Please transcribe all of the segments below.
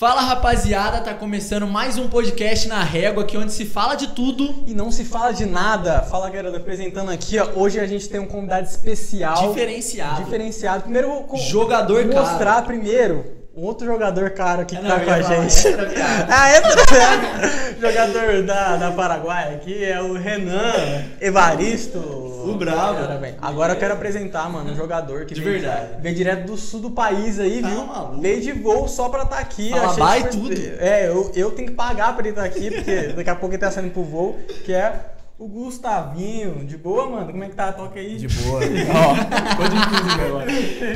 Fala rapaziada, tá começando mais um podcast na Régua, aqui onde se fala de tudo e não se fala de nada. Fala galera, apresentando aqui, ó, hoje a gente tem um convidado especial. Diferenciado. Primeiro eu vou mostrar primeiro um outro jogador caro aqui que tá com a gente. Jogador da Paraguai aqui é o Renan Evaristo. O brabo. Agora eu quero apresentar, mano, um jogador que vem direto do sul do país aí, viu? Maluco. Veio de voo só pra estar aqui. Fala vai tudo. Eu tenho que pagar pra ele estar aqui, porque daqui a pouco ele tá saindo pro voo, que é o Gustavinho. De boa, mano? Como é que tá? Toca aí. De boa. Ó, ficou difícil agora.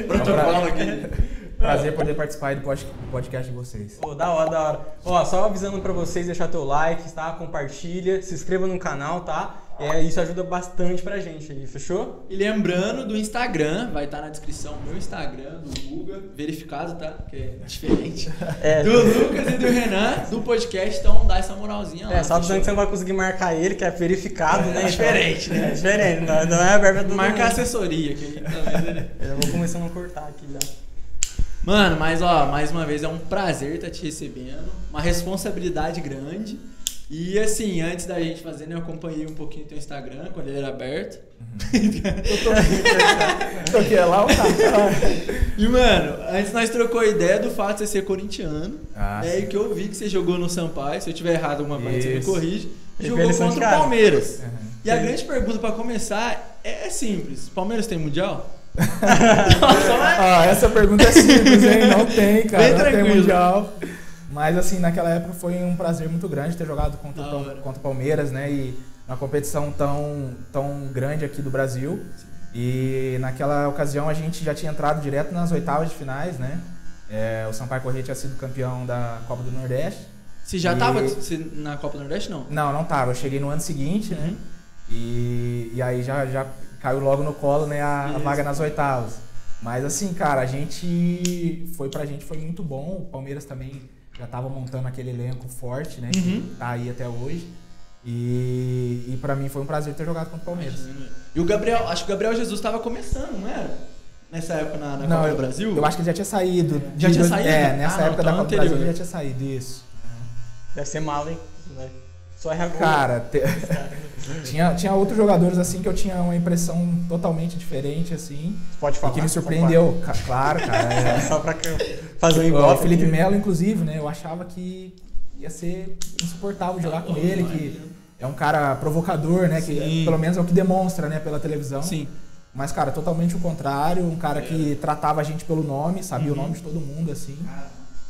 Protocolo aqui. Prazer poder participar aí do podcast de vocês. Pô, da hora. Ó, só avisando pra vocês, deixar teu like, tá? Compartilha, se inscreva no canal, tá? Isso ajuda bastante pra gente aí, fechou? E lembrando do Instagram, vai estar na descrição o meu Instagram, do Guga, verificado, tá? Que é diferente. Do Lucas e do Renan, do podcast, então dá essa moralzinha lá. Só avisando que você não vai conseguir marcar ele, que é verificado, né? É diferente, né? É diferente, não é a verba do Marca a assessoria, que aí tá vendo, né? Eu vou começando a cortar aqui já. Mano, mas ó, mais uma vez é um prazer estar te recebendo, uma responsabilidade grande. E assim, antes da gente fazer, né, eu acompanhei um pouquinho o teu Instagram, quando ele era aberto. Tô aqui, é lá ou tá? E mano, antes nós trocou a ideia do fato de você ser corintiano. E que eu vi que você jogou no Sampaio, se eu tiver errado alguma coisa você me corrige. Jogou contra o Palmeiras. E a grande pergunta pra começar é simples, Palmeiras tem Mundial? Essa pergunta é simples, hein? Não tem, cara. Bem não tranquilo. tem Mundial. Mas assim, naquela época foi um prazer muito grande ter jogado contra o Palmeiras, né? E uma competição tão grande aqui do Brasil. E naquela ocasião a gente já tinha entrado direto nas oitavas de finais, né? O Sampaio Corrêa tinha sido campeão da Copa do Nordeste. Você já tava na Copa do Nordeste, não? Não tava. Eu cheguei no ano seguinte, né? E aí já caiu logo no colo, né, a vaga nas oitavas. Mas assim, cara, pra gente foi muito bom. O Palmeiras também já tava montando aquele elenco forte, né, que tá aí até hoje. E pra mim foi um prazer ter jogado contra o Palmeiras. E o Gabriel, acho que o Gabriel Jesus tava começando, não era? Nessa época na Copa do Brasil? Eu acho que ele já tinha saído. Já tinha saído? Nessa época da Copa do Brasil ele já tinha saído, isso. Deve ser mal, hein? Só erra gol. Cara, tinha outros jogadores assim que eu tinha uma impressão totalmente diferente, assim. Pode falar. E que me surpreendeu, claro, cara. Só pra fazer um igual. O Felipe Melo, inclusive, né? Eu achava que ia ser insuportável jogar com ele, que é um cara provocador, né? Que pelo menos é o que demonstra, né? Pela televisão. Sim. Mas, cara, totalmente o contrário. Um cara que tratava a gente pelo nome, sabia o nome de todo mundo, assim.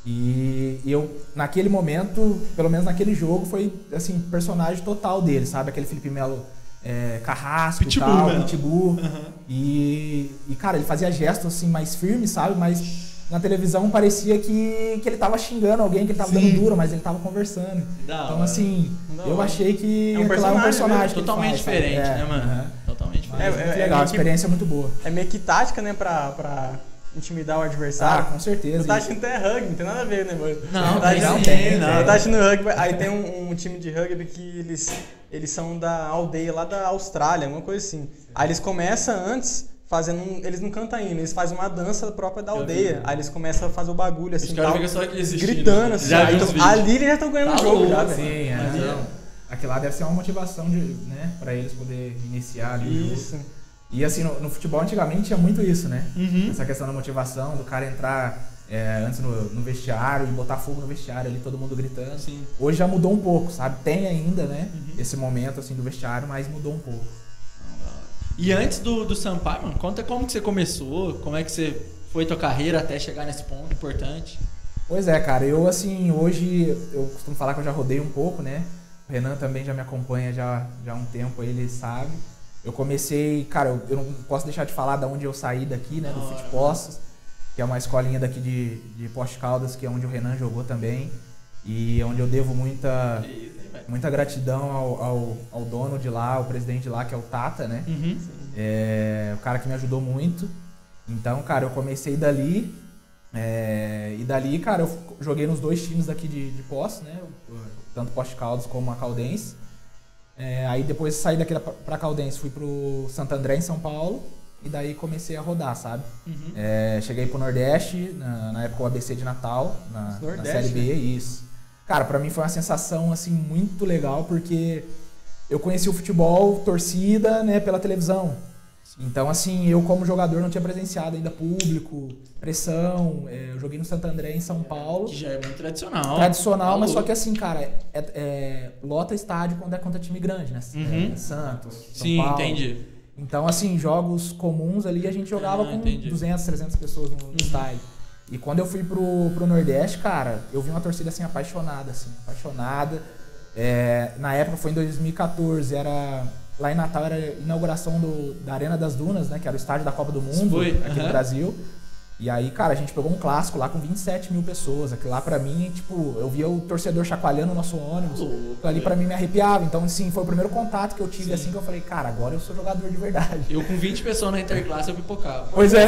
E eu, naquele momento, pelo menos naquele jogo, foi, assim, personagem total dele, sabe? Aquele Felipe Melo carrasco e tal, pitbull. E, cara, ele fazia gestos, assim, mais firmes, sabe? Mas na televisão parecia que ele tava xingando alguém, que ele tava dando duro, mas ele tava conversando. Então, assim, eu achei que aquilo era um personagem totalmente diferente, né, mano? Totalmente diferente. Muito legal, a experiência é muito boa. É meio que tática, né, pra intimidar o adversário. Com certeza. Eu tava achando que é rugby, não tem nada a ver, né, mano? Não, tem. Eu tava achando rugby, aí tem um time de rugby que eles são da aldeia lá da Austrália, uma coisa assim. Aí eles começam antes eles não cantam hino, eles fazem uma dança própria da aldeia. Aí eles começam a fazer o bagulho assim, tal, gritando assim. Ali eles já estão ganhando o jogo já, velho. Sim, aquilo lá deve ser uma motivação né, pra eles poderem iniciar ali o jogo. E assim, no futebol antigamente tinha muito isso, né? Essa questão da motivação, do cara entrar antes no vestiário e botar fogo no vestiário ali, todo mundo gritando. Sim. Hoje já mudou um pouco, sabe? Tem ainda, né? Esse momento assim do vestiário, mas mudou um pouco. E antes do Sampaio, mano, conta como que você começou, como é que você foi tua carreira até chegar nesse ponto importante. Pois é, cara, eu assim, hoje eu costumo falar que eu já rodei um pouco, né? O Renan também já me acompanha já há um tempo, ele sabe. Eu comecei, cara, eu não posso deixar de falar de onde eu saí daqui, né, do Fute Poços, que é uma escolinha daqui de Poste Caldas, que é onde o Renan jogou também, e onde eu devo muita gratidão ao dono de lá, ao presidente de lá, que é o Tata, né, o cara que me ajudou muito. Então, cara, eu comecei dali, e dali, cara, eu joguei nos dois times daqui de Poços, né, tanto Poste Caldas como a Caldense. Aí depois saí daqui pra Caldense, fui pro Santo André, em São Paulo. e daí comecei a rodar, sabe? Cheguei pro Nordeste, na época o ABC de Natal, na Série B, isso. Cara, pra mim foi uma sensação, assim, muito legal, porque eu conheci o futebol, torcida, né, pela televisão. Então, assim, eu como jogador não tinha presenciado ainda público, pressão, eu joguei no Santo André, em São Paulo. Que já é muito tradicional. Tradicional, mas só que assim, cara, lota estádio quando é contra time grande, né? Santos, São Paulo. Entendi. Então, assim, jogos comuns ali a gente jogava com 200, 300 pessoas no estádio. E quando eu fui pro Nordeste, cara, eu vi uma torcida, assim, apaixonada. Na época foi em 2014, lá em Natal era a inauguração da Arena das Dunas, né? Que era o estádio da Copa do Mundo aqui no Brasil. E aí, cara, a gente pegou um clássico lá com 27 mil pessoas. Aquilo lá pra mim, tipo, eu via o torcedor chacoalhando o nosso ônibus. Aquilo ali pra mim me arrepiava. Então, assim, foi o primeiro contato que eu tive, assim, que eu falei, cara, agora eu sou jogador de verdade. Eu com 20 pessoas na interclasse, eu pipocava. Pois é.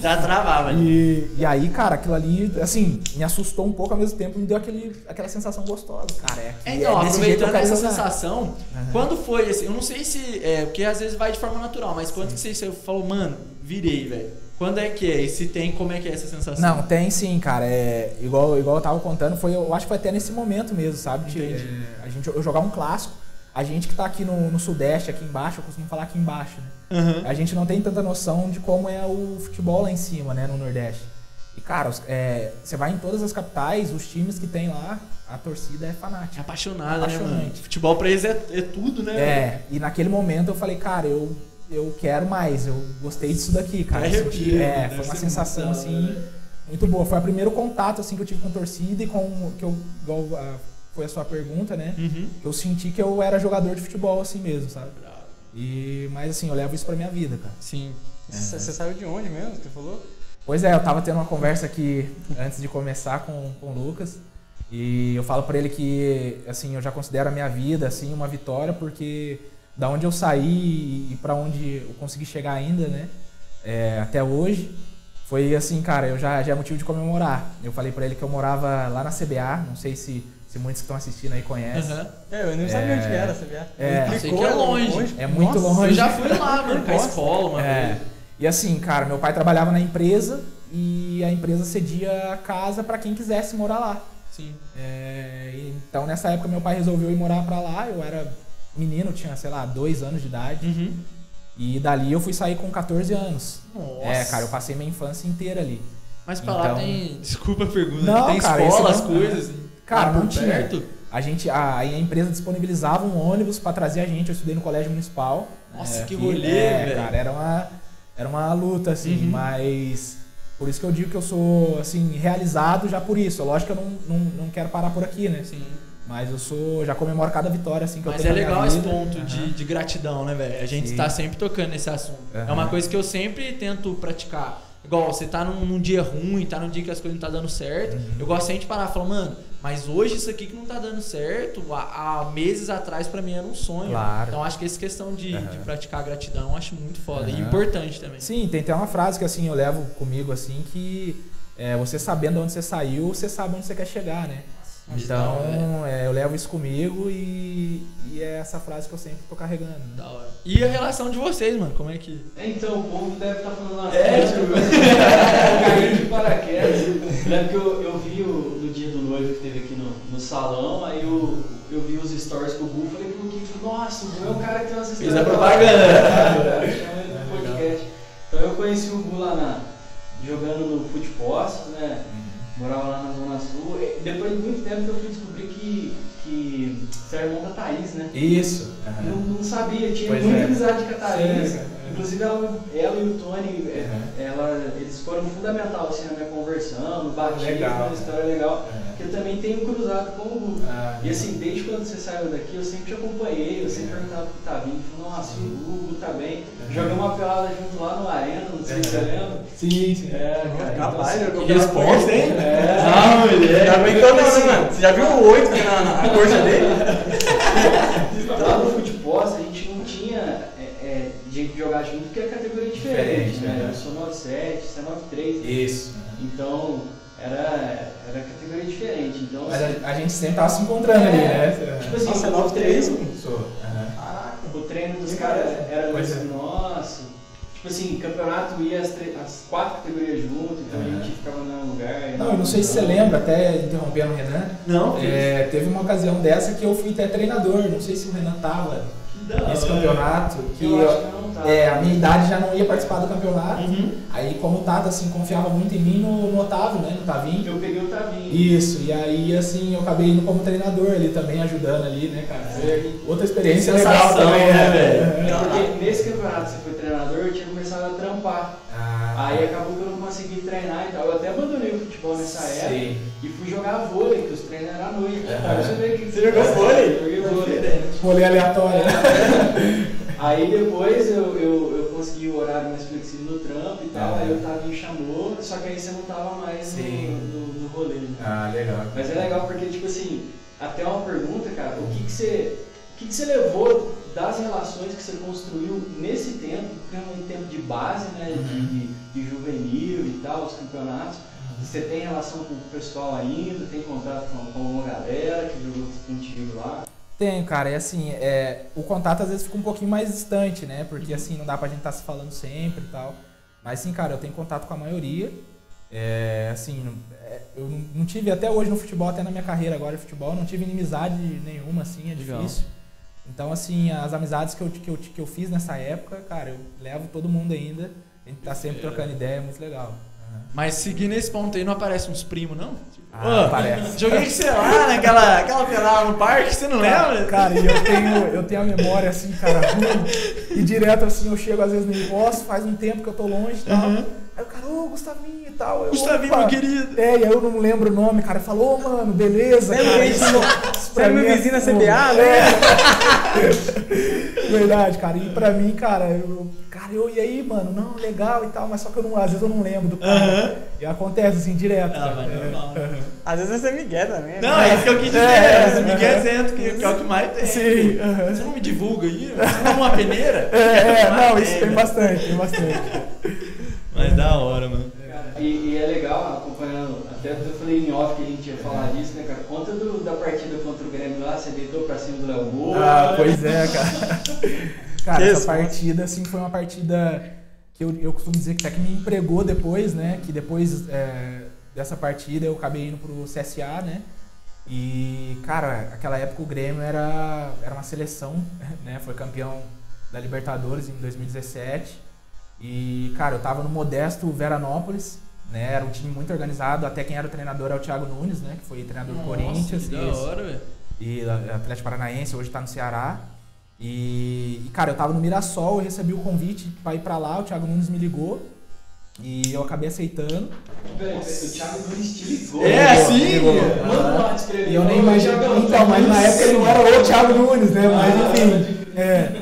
Já travava. E aí, cara, aquilo ali, assim, me assustou um pouco, ao mesmo tempo me deu aquela sensação gostosa, cara. Então, aproveitando essa sensação, quando foi, assim, eu não sei se, porque às vezes vai de forma natural, mas quando que você falou, mano, virei, velho? Quando é que é? E se tem, como é que é essa sensação? Não, tem sim, cara. Igual eu tava contando, eu acho que foi até nesse momento mesmo, sabe? Eu jogar um clássico. A gente que tá aqui no Sudeste, aqui embaixo, eu costumo falar aqui embaixo, né? A gente não tem tanta noção de como é o futebol lá em cima, né? No Nordeste. E, cara, você vai em todas as capitais, os times que tem lá, a torcida é fanática. É apaixonada, né, mano? Futebol pra eles é tudo, né? E naquele momento eu falei, cara, eu quero mais, eu gostei disso daqui, cara. Foi uma sensação, assim, muito boa. Foi o primeiro contato, assim, que eu tive com torcida e foi a sua pergunta, né? Que eu senti que eu era jogador de futebol, assim mesmo, sabe? Mas, assim, eu levo isso pra minha vida, cara. Sim. Você saiu de onde mesmo, que você falou? Pois é, eu tava tendo uma conversa aqui, antes de começar com o Lucas, e eu falo pra ele que, assim, eu já considero a minha vida, assim, uma vitória, porque da onde eu saí e pra onde eu consegui chegar ainda, né, até hoje, foi assim, cara, já é motivo de comemorar. Eu falei pra ele que eu morava lá na CBA, não sei se muitos que estão assistindo aí conhecem. Eu nem sabia onde era a CBA. Eu sei que é longe. É muito longe. Eu já fui lá, mano, com a escola uma vez. E assim, cara, meu pai trabalhava na empresa e a empresa cedia a casa pra quem quisesse morar lá. Sim. Então nessa época meu pai resolveu ir morar pra lá, eu era menino, tinha, sei lá, 2 anos de idade. E dali eu fui sair com 14 anos. Nossa. Cara, eu passei minha infância inteira ali. Mas pra lá tem... Desculpa a pergunta. Não, tem cara, escola, as coisas? Cara, não tinha. A empresa disponibilizava um ônibus pra trazer a gente. Eu estudei no colégio municipal. Nossa, que rolê, velho. Cara, era uma luta, assim, mas... Por isso que eu digo que eu sou, assim, realizado já por isso. Lógico que eu não quero parar por aqui, né? Sim. Mas já comemoro cada vitória, assim, que eu tenho. Mas é legal esse ponto de gratidão, né, velho? A gente tá sempre tocando nesse assunto. É uma coisa que eu sempre tento praticar. Igual, você tá num dia ruim, tá num dia que as coisas não tá dando certo. Eu gosto sempre de parar e falar, mano, mas hoje isso aqui que não tá dando certo, há meses atrás pra mim era um sonho. Claro. Então acho que essa questão de praticar a gratidão eu acho muito foda e importante também. Sim, tem até uma frase que assim eu levo comigo assim que você sabendo onde você saiu, você sabe onde você quer chegar, né? Então, eu levo isso comigo e é essa frase que eu sempre tô carregando. Né? Da hora. E a relação de vocês, mano? Como é que... Então, o povo deve estar falando lá. Eu caí de paraquedas. Lembro que eu vi no dia do noivo que teve aqui no salão, aí eu vi os stories com o Bu, falei pro Luquinho, nossa, o Bu é o cara que tem umas histórias. Fez a propaganda. Chama ele no podcast. Então eu conheci o Bu lá jogando no Fute Postos, né? Morava lá na Zona Sul. Depois de muito tempo eu fui descobrir que você é irmão da Thaís, né? Isso. Não sabia, tinha muita amizade com a Thaís. Inclusive ela e o Tony, eles foram fundamental assim, na minha conversão, no batismo, uma história legal. Que eu também tenho cruzado com o Hugo. E assim, desde quando você saiu daqui, eu sempre te acompanhei, eu sempre perguntava pro Tavinho, falou, nossa, o Hugo tá bem. Jogamos uma pelada junto lá no Arena, não sei se você lembra. Sim. Cara, Rapaz, então, eu que resposta, hein? Já aguentou não, né, mano? Você já viu o 8 na coxa dele? Lá no Fute Postos, a gente não tinha jeito de jogar junto, porque é categoria diferente, né? Eu sou 9.7, você é 9.3. Isso. Então, era categoria diferente. Então, mas a gente sempre tava se encontrando ali, né? Tipo assim, você é 9.3? Sou. Caraca, o treino dos caras era muito nosso. Tipo assim, campeonato ia as 4 categorias junto, então a gente ficava no lugar. Não, eu não sei se você lembra, até interrompendo o Renan. Não, teve uma ocasião dessa que eu fui até treinador, não sei se o Renan tava nesse campeonato. A minha idade já não ia participar do campeonato. Aí, como o Tata assim, confiava muito em mim no Otávio, né? No Tavinho. Eu peguei o Tavinho. Isso, e aí assim, eu acabei indo como treinador, ele também ajudando ali, né, cara? Foi outra experiência legal também, né, velho? Porque nesse campeonato você foi treinador, eu tinha começado a trampar. Aí acabou que eu não consegui treinar e tal. Eu até abandonei o futebol nessa época e fui jogar vôlei, que os treinos eram à noite. Você jogou vôlei? Joguei vôlei. Vôlei aleatório. Aí depois eu consegui o horário mais flexível no trampo e tal, aí o Tavinho chamou, só que aí você não tava mais no rolê. Né? Legal. Mas é legal porque, tipo assim, até uma pergunta, cara, o que você levou das relações que você construiu nesse tempo, que é um tempo de base, né, de juvenil e tal, os campeonatos, você tem relação com o pessoal ainda, tem contato com uma galera que jogou contigo lá? Tenho, cara, e assim, o contato às vezes fica um pouquinho mais distante, né, porque assim, não dá pra gente estar se falando sempre e tal, mas sim, cara, eu tenho contato com a maioria, eu não tive, até hoje no futebol, até na minha carreira agora de futebol, não tive inimizade nenhuma, assim, é difícil. Então, assim, as amizades que eu fiz nessa época, cara, eu levo todo mundo ainda, a gente tá sempre trocando ideia, é muito legal. Mas seguindo esse ponto aí, não aparece uns primos, não? Aparece. Joguei, sei lá, naquela pelada no parque, você não lembra? Cara, e eu tenho a memória, assim, cara, ruim, e direto, assim, eu chego às vezes no imposto, faz um tempo que eu tô longe e tal, aí o cara, Gustavinho e tal. Gustavinho, meu querido. E aí eu não lembro o nome, cara, falou, mano, beleza, cara. Você é meu vizinho na CBA, né? Verdade, cara, e pra mim, cara, e aí, mano, não, legal e tal, mas só que às vezes eu não lembro do cara. E acontece assim, direto. Às vezes você é Miguel também. Não, é isso que eu quis dizer. Miguel Zento, que é o que mais tem. Sim. Você não me divulga aí? Você não é uma peneira? Não, isso tem bastante. Mas da hora, mano. E é legal, acompanhando, até eu falei em off que a gente ia falar disso, né, cara? Conta da partida contra o Grêmio lá, você deitou pra cima do Léo Moura. Pois é, cara. Cara, essa partida, assim, foi uma partida que eu costumo dizer que até que me empregou depois, né? Que depois dessa partida eu acabei indo pro CSA, né? E, cara, naquela época o Grêmio era uma seleção, né? Foi campeão da Libertadores em 2017. E, cara, eu tava no modesto Veranópolis, né? Era um time muito organizado, até quem era o treinador é o Thiago Nunes, né? Que foi treinador do Corinthians. Que da hora, velho. E Atlético Paranaense, hoje tá no Ceará. E, cara, eu tava no Mirassol, eu recebi o convite pra ir pra lá, o Thiago Nunes me ligou. E eu acabei aceitando. Peraí, o Thiago Nunes te ligou. Sim! Manda um WhatsApp pra ele. E eu nem imaginava. Então, mas na época ele não era o Thiago Nunes, né? Mas enfim.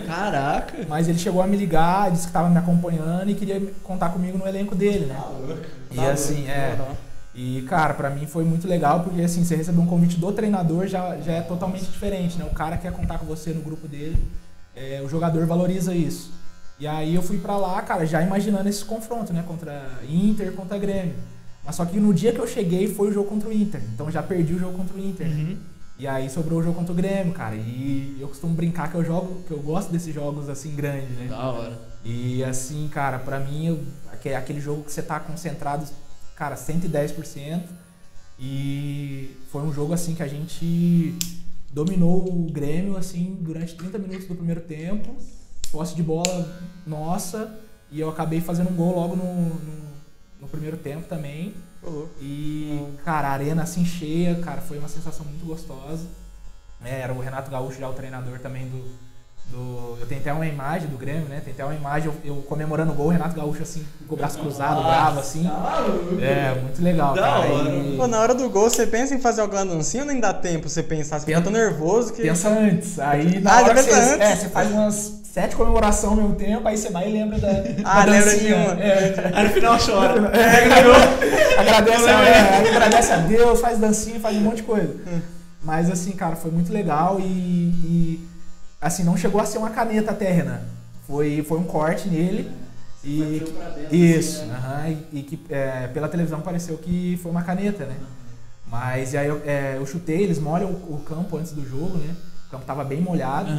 Caraca! Mas ele chegou a me ligar, disse que tava me acompanhando e queria contar comigo no elenco dele, né? E assim, E, cara, pra mim foi muito legal, porque assim, você receber um convite do treinador já é totalmente diferente, né? O cara quer contar com você no grupo dele, o jogador valoriza isso. E aí eu fui pra lá, cara, já imaginando esse confronto, né? Contra Inter, contra Grêmio. Mas só que no dia que eu cheguei foi o jogo contra o Inter, então já perdi o jogo contra o Inter, né? E aí sobrou o jogo contra o Grêmio, cara, e eu costumo brincar que eu gosto desses jogos assim grandes, né? Da hora. E assim, cara, pra mim, aquele jogo que você tá concentrado, cara, 110%, e foi um jogo assim que a gente dominou o Grêmio assim durante 30 minutos do primeiro tempo, posse de bola nossa, e eu acabei fazendo um gol logo no primeiro tempo também. E, cara, a arena assim cheia, cara, foi uma sensação muito gostosa. Era o Renato Gaúcho já o treinador também eu tenho até uma imagem do Grêmio, né? Tem até uma imagem eu comemorando o gol, o Renato Gaúcho assim, com o braço cruzado, bravo assim. Muito legal, cara. Pô, na hora do gol, você pensa em fazer alguma dancinha ou nem dá tempo você pensar? Você fica tão nervoso que... Pensa antes. Aí na hora que você faz umas 7 comemorações ao mesmo tempo, aí você vai e lembra da lembra de uma. Aí no final chora. Agradece a Deus, faz dancinha, faz um monte de coisa. Mas assim, cara, foi muito legal e assim, não chegou a ser uma caneta até, Renan. Foi um corte nele. E que pela televisão pareceu que foi uma caneta, né? Mas aí eu chutei, eles molham o campo antes do jogo, né? O campo tava bem molhado.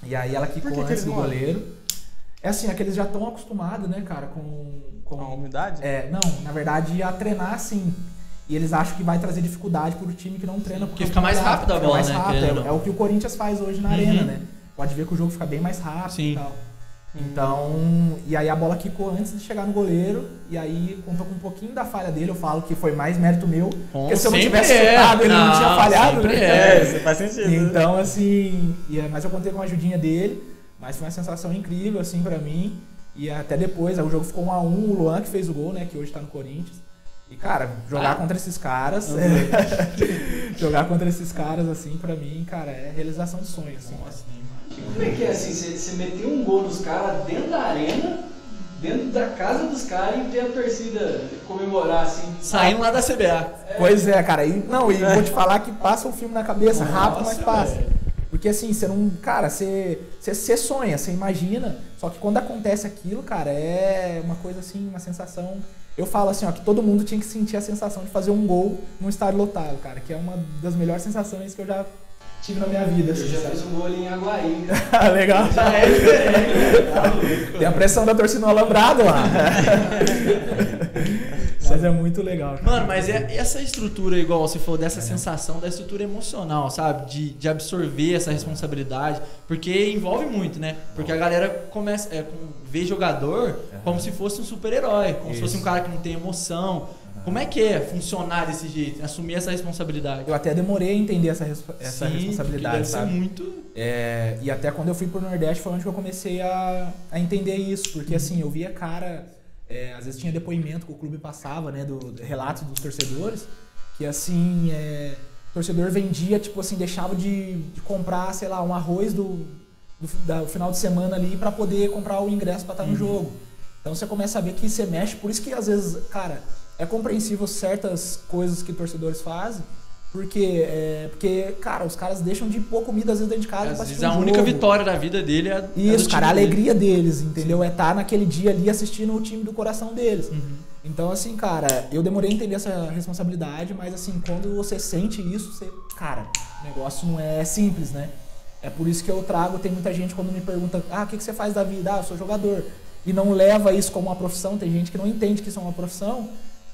E aí ela quicou antes do goleiro. É assim, é que eles já estão acostumados, né, cara, com a umidade? Não, na verdade, a treinar assim. E eles acham que vai trazer dificuldade pro time que não treina. Porque fica mais rápido a bola, mais né? Rápido. É o que o Corinthians faz hoje na arena, né? Pode ver que o jogo fica bem mais rápido e tal. Então, e aí a bola quicou antes de chegar no goleiro, e aí contou com um pouquinho da falha dele, eu falo que foi mais mérito meu, porque se eu não tivesse chutado, ele não tinha falhado, né? Isso faz sentido. Então, assim, mas eu contei com a ajudinha dele, mas foi uma sensação incrível, assim, pra mim, e até depois, o jogo ficou 1-1, o Luan que fez o gol, né, que hoje tá no Corinthians, e cara, jogar contra esses caras, jogar contra esses caras, assim, pra mim, cara, é realização de sonho, assim. Como é que é assim, você meteu um gol dos caras dentro da arena, dentro da casa dos caras e ter a torcida comemorar assim? Saindo lá da CBA. Pois é, cara, e vou te falar que passa um filme na cabeça, rápido, mas passa. Porque assim, você não, cara, você sonha, você imagina, só que quando acontece aquilo, cara, é uma coisa assim, uma sensação. Eu falo assim, ó, que todo mundo tinha que sentir a sensação de fazer um gol num estádio lotado, cara, que é uma das melhores sensações que eu já tive na minha vida. Eu já fiz um gol ali em Aguaí. Legal. Já é diferente. Tem a pressão da torcida no alambrado lá. Mas é muito legal. Cara. Mano, mas essa estrutura, igual você falou, dessa sensação da estrutura emocional, sabe? De absorver essa responsabilidade. Porque envolve muito, né? Porque a galera começa a ver jogador como se fosse um super-herói. Como se fosse um cara que não tem emoção. Como é que é funcionar desse jeito? Assumir essa responsabilidade? Eu até demorei a entender essa responsabilidade, deve sabe? Ser muito... E até quando eu fui pro Nordeste foi onde eu comecei a entender isso. Porque assim, eu via cara... às vezes tinha depoimento que o clube passava, né? Relatos dos torcedores. Que assim, o torcedor vendia, tipo assim, deixava de comprar, sei lá, um arroz do final de semana ali pra poder comprar o ingresso pra estar no jogo. Então você começa a ver que você mexe. Por isso que às vezes, cara... É compreensível certas coisas que torcedores fazem, porque, cara, os caras deixam de pôr comida às vezes dentro de casa pra assistir a única vitória da vida dele é isso, cara, a alegria deles, entendeu? Sim. É estar naquele dia ali assistindo o time do coração deles. Então, assim, cara, eu demorei a entender essa responsabilidade, mas assim, quando você sente isso, cara, o negócio não é simples, né? É por isso que eu trago, tem muita gente quando me pergunta, o que você faz da vida? Eu sou jogador. E não leva isso como uma profissão, tem gente que não entende que isso é uma profissão.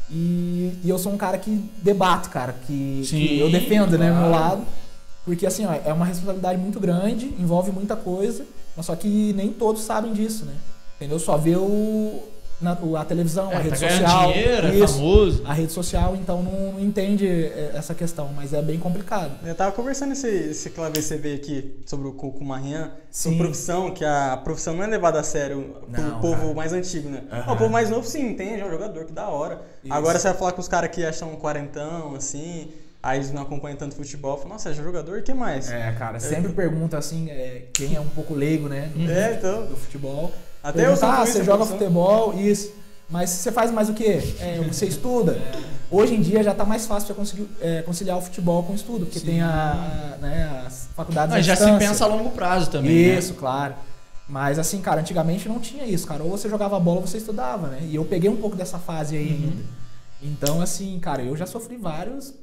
E eu sou um cara que debato, cara, que eu defendo, né, meu lado, porque assim, ó, é uma responsabilidade muito grande, envolve muita coisa, mas só que nem todos sabem disso, né, entendeu? Só vê a televisão, a rede social, dinheiro, é famoso. A rede social, então não entende essa questão, mas é bem complicado. Eu tava conversando esse ClaveCV aqui sobre o Marian, sobre profissão, que a profissão não é levada a sério pelo povo mais antigo, né? O povo mais novo sim, entende, é um jogador, que da hora. Isso. Agora você vai falar com os caras que acham quarentão, assim, aí eles não acompanham tanto futebol, falam, nossa, é jogador, e que mais? Cara, sempre pergunta assim, quem é um pouco leigo, né, então. do futebol. Até eu você joga futebol, isso. Mas você faz mais o quê? Você estuda. Hoje em dia já está mais fácil para conseguir conciliar o futebol com o estudo, porque tem as faculdades à já distância. Se pensa a longo prazo também. Isso, claro. Mas assim, cara, antigamente não tinha isso, cara. Ou você jogava bola ou você estudava, né? E eu peguei um pouco dessa fase aí ainda. Então, assim, cara, eu já sofri vários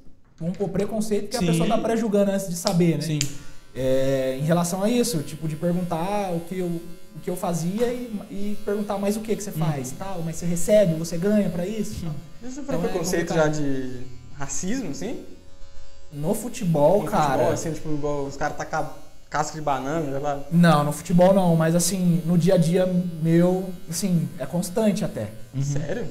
preconceito que a pessoa tá pré-julgando antes de saber, né? Sim. Em relação a isso, tipo, de perguntar o que eu fazia e perguntar mais o que você faz, tal, mas você recebe, você ganha pra isso? Isso foi preconceito já de racismo, assim? No futebol, cara... Futebol, assim, tipo, igual os caras tacam casca de banana, lá. Não, no futebol não, mas assim, no dia a dia meu, assim, é constante até. Sério?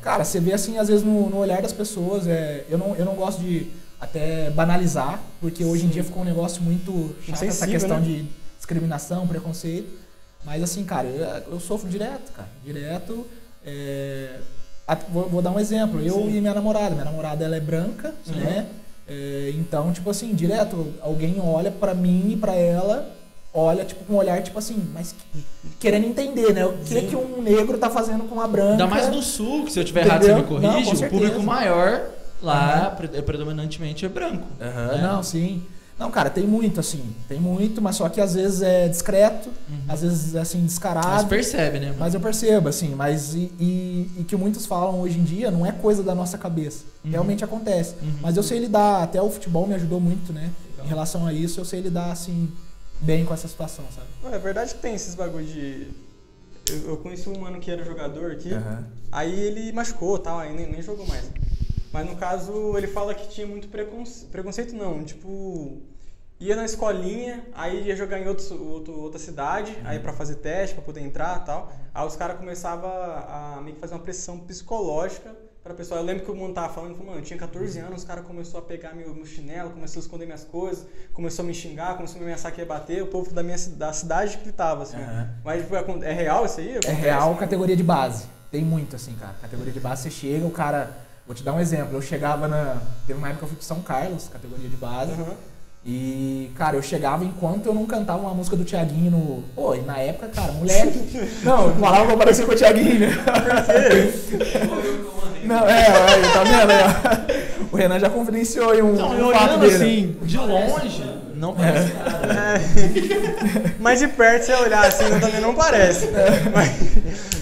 Cara, você vê assim, às vezes no olhar das pessoas, eu não gosto de até banalizar, porque hoje em dia ficou um negócio muito chato, essa questão, né? De discriminação, preconceito, mas assim, cara, eu sofro direto, cara, vou dar um exemplo, eu e minha namorada ela é branca, né, então, tipo assim, direto, alguém olha pra mim e pra ela, olha, tipo, com um olhar, tipo assim, mas querendo entender, né, o que um negro tá fazendo com uma branca. Ainda mais no sul, que se eu tiver errado você me corrige, o público maior lá, predominantemente é branco. Não, sim. Não, cara, tem muito, mas só que às vezes é discreto, às vezes assim, descarado. Mas percebe, né? Mas eu percebo, assim, mas e que muitos falam hoje em dia não é coisa da nossa cabeça. Realmente acontece. Mas eu sei lidar, até o futebol me ajudou muito, né? Em relação a isso, eu sei lidar, assim, bem com essa situação, sabe? É verdade que tem esses bagulho de... Eu conheci um mano que era jogador aqui, aí ele machucou e tal, aí nem jogou mais. Mas no caso, ele fala que tinha muito preconceito não, tipo... Ia na escolinha, aí ia jogar em outra cidade, aí pra fazer teste, pra poder entrar e tal. Aí os caras começavam a meio que fazer uma pressão psicológica pra pessoa. Eu lembro que o mano tava falando, mano, eu tinha 14 anos, os caras começaram a pegar meu chinelo, começou a esconder minhas coisas, começou a me xingar, começou a me ameaçar que ia bater, o povo da cidade gritava, assim. Mas tipo, é real isso aí? É real, categoria de base. Tem muito, assim, cara. Categoria de base, você chega, o cara... Vou te dar um exemplo, eu chegava Teve uma época que eu fui pro São Carlos, categoria de base. E, cara, eu chegava enquanto eu não cantava uma música do Thiaguinho no... Pô, e na época, cara, moleque... Não, falava que eu parecia com o Thiaguinho, né? Não, tá vendo aí, ó. O Renan já confidenciou aí um fato dele. Assim, de longe, não parece nada. Mas de perto, se você olhar assim, também não parece.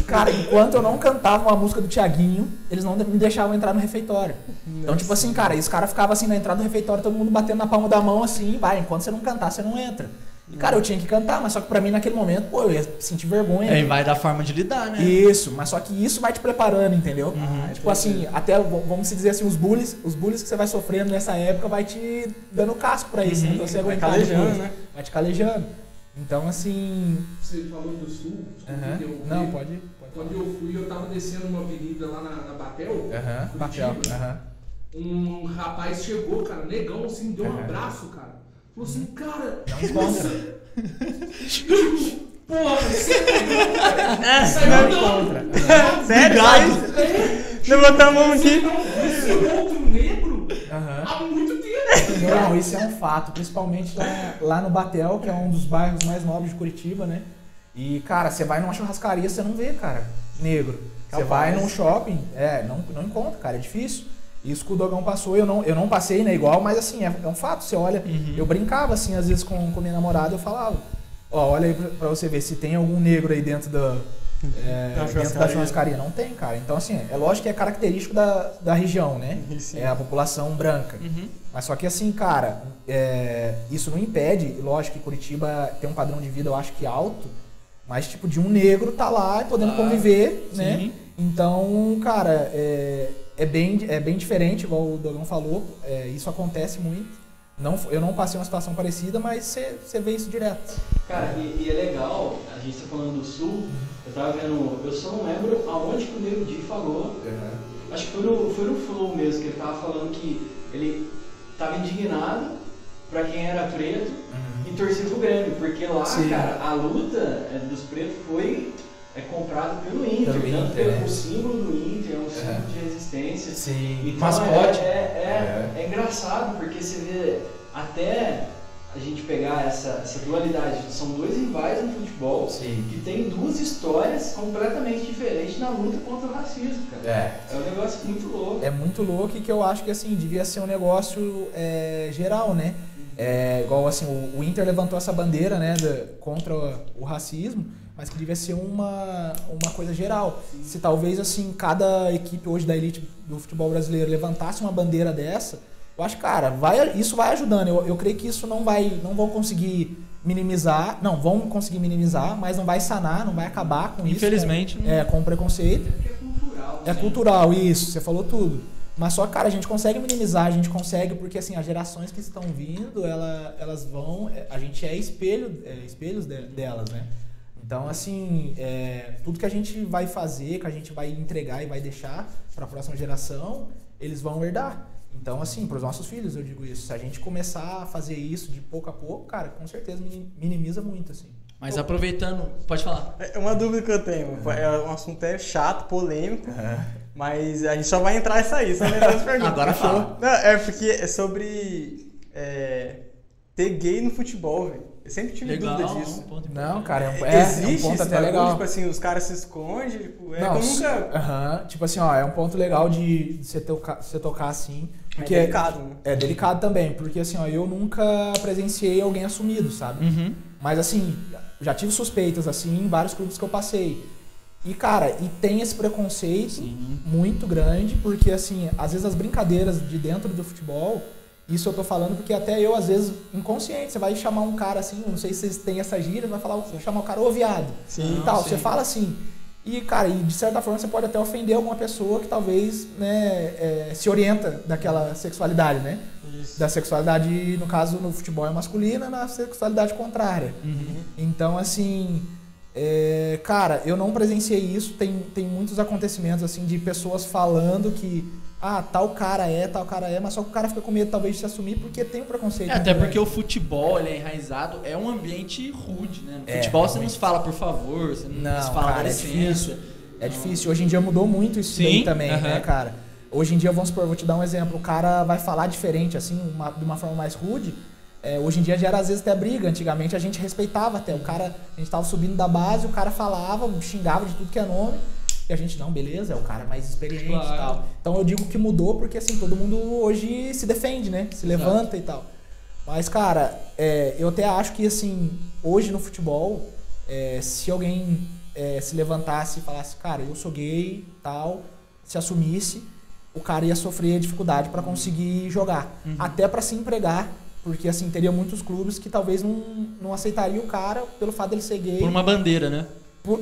Cara, enquanto eu não cantava uma música do Thiaguinho, eles não me deixavam entrar no refeitório. Então, tipo assim, cara, e os caras ficavam assim na entrada do refeitório, todo mundo batendo na palma da mão assim, vai, enquanto você não cantar, você não entra. E, cara, eu tinha que cantar, mas só que pra mim naquele momento, pô, eu ia sentir vergonha. E vai dar forma de lidar, né? Isso, mas só que isso vai te preparando, entendeu? Tipo assim, até, vamos dizer assim, os bullies que você vai sofrendo nessa época vai te dando casco pra isso, né? Pra você aguentar calejando, né? Vai te calejando. Então, assim... Você falou do Sul, não, pode. Quando eu fui, eu tava descendo uma avenida lá na Batel, Batel, um rapaz chegou, cara, negão, assim, deu um abraço, cara. Falou assim, cara... Não encontra. Porra, você é negão, cara. Saiu encontra. Sério? Levantou a mão aqui. Você é outro negro há muito tempo. Não, isso é um fato, principalmente lá no Batel, que é um dos bairros mais nobres de Curitiba, né? E, cara, você vai numa churrascaria, você não vê, cara, negro. Você vai num shopping, não encontra, cara, é difícil. Isso que o Dogão passou, eu não passei, né, igual, mas assim, é um fato, você olha, eu brincava assim, às vezes com minha namorada, eu falava, ó, olha aí pra você ver se tem algum negro aí dentro da churrascaria. Não tem, cara. Então, assim, é lógico que é característico da região, né? Sim. É a população branca. Mas só que, assim, cara, isso não impede, lógico que Curitiba tem um padrão de vida, eu acho que alto, mas, tipo, de um negro tá lá podendo conviver, né? Então, cara, é bem diferente, igual o Dogão falou, isso acontece muito. Eu não passei uma situação parecida, mas você vê isso direto. Cara, e é legal, a gente tá falando do Sul, eu tava vendo, eu só não lembro aonde que o Nego Di falou, acho que foi no Flow mesmo, que ele tava falando que ele tava indignado pra quem era preto e torcia pro Grêmio, porque lá, cara, a luta dos pretos foi comprada pelo Inter, tanto o símbolo do Inter, é um símbolo de resistência. Sim. Então mascote. É engraçado, porque você vê, até a gente pegar essa dualidade, são dois rivais no futebol que tem duas histórias completamente diferentes na luta contra o racismo, cara. É um negócio muito louco. É muito louco e que eu acho que assim, devia ser um negócio geral, né? Igual assim, o Inter levantou essa bandeira, né, contra o racismo, mas que devia ser uma coisa geral. Se talvez assim, cada equipe hoje da elite do futebol brasileiro levantasse uma bandeira dessa, eu acho, cara, isso vai ajudando. Eu creio que isso não vão conseguir minimizar, vão conseguir minimizar, mas não vai sanar, não vai acabar com Infelizmente, isso. Com o preconceito. É cultural. É cultural, isso, você falou tudo. Mas só, cara, a gente consegue minimizar, a gente consegue, porque assim, as gerações que estão vindo, elas vão, a gente é espelhos delas, né? Então, assim, tudo que a gente vai fazer, que a gente vai entregar e vai deixar para a próxima geração, eles vão herdar. Então, assim, para os nossos filhos eu digo isso. Se a gente começar a fazer isso de pouco a pouco, cara, com certeza minimiza muito, assim. Mas aproveitando, pode falar. É uma dúvida que eu tenho. É um assunto chato, polêmico, mas a gente só vai entrar e sair, só lembrar as perguntas. Agora fala. Não, porque é sobre ter gay no futebol, velho. Eu sempre tive dúvida disso. Não, cara, existe um ponto até bagulho, legal. Tipo assim, os caras se escondem, tipo, não, eu nunca... Tipo assim, ó, é um ponto legal de você tocar assim. Porque é delicado, né? É delicado também, porque assim, ó, eu nunca presenciei alguém assumido, sabe? Mas assim, já tive suspeitas assim em vários clubes que eu passei. E, cara, tem esse preconceito muito grande, porque assim, às vezes as brincadeiras de dentro do futebol, Isso eu tô falando porque até eu, às vezes, inconsciente, você vai chamar um cara assim, não sei se vocês têm essa gíria, vai chamar o cara, ô viado, e tal, você fala assim. E, cara, de certa forma você pode até ofender alguma pessoa que talvez, né, se orienta daquela sexualidade, né? Isso. Da sexualidade, no caso, no futebol é masculina, na sexualidade contrária. Então, assim, cara, eu não presenciei isso. Tem muitos acontecimentos, assim, de pessoas falando que tal cara é, mas só que o cara fica com medo talvez de se assumir porque tem um preconceito. Até porque o futebol, ele é enraizado, é um ambiente rude, né? No futebol você não se fala por favor, você não se fala cara, é difícil. Hoje em dia mudou muito isso daí também, né, cara? Hoje em dia, vamos supor, vou te dar um exemplo, o cara vai falar diferente, assim, de uma forma mais rude. Hoje em dia gera às vezes até briga. Antigamente a gente respeitava até. A gente tava subindo da base, o cara falava, xingava de tudo que é nome. E a gente, não, beleza, é o cara mais experiente e tal. Então eu digo que mudou porque, assim, todo mundo hoje se defende, né? Se levanta e tal. Mas, cara, eu até acho que, assim, hoje no futebol, se alguém se levantasse e falasse, cara, eu sou gay, tal, se assumisse, o cara ia sofrer dificuldade para conseguir jogar. Até para se empregar, porque, assim, teria muitos clubes que talvez não aceitariam o cara pelo fato dele ser gay. Por uma bandeira, né?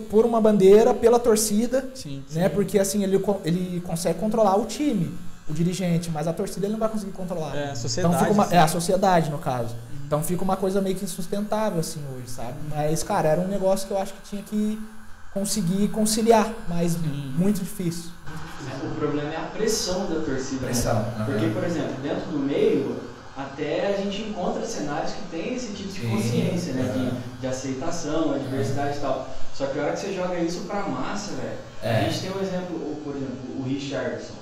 Por uma bandeira, pela torcida, sim. Porque assim, ele consegue controlar o time, o dirigente, mas a torcida ele não vai conseguir controlar. A sociedade. Então fica a sociedade, no caso. Então fica uma coisa meio que insustentável, assim, hoje, sabe? Mas, cara, era um negócio que eu acho que tinha que conseguir conciliar, mas muito difícil. O problema é a pressão da torcida. Né? Porque, por exemplo, dentro do meio, até a gente encontra cenários que tem esse tipo de consciência, né? De aceitação, a diversidade e tal. Só que a hora que você joga isso pra massa, velho, a gente tem um exemplo, por exemplo, o Richarlison.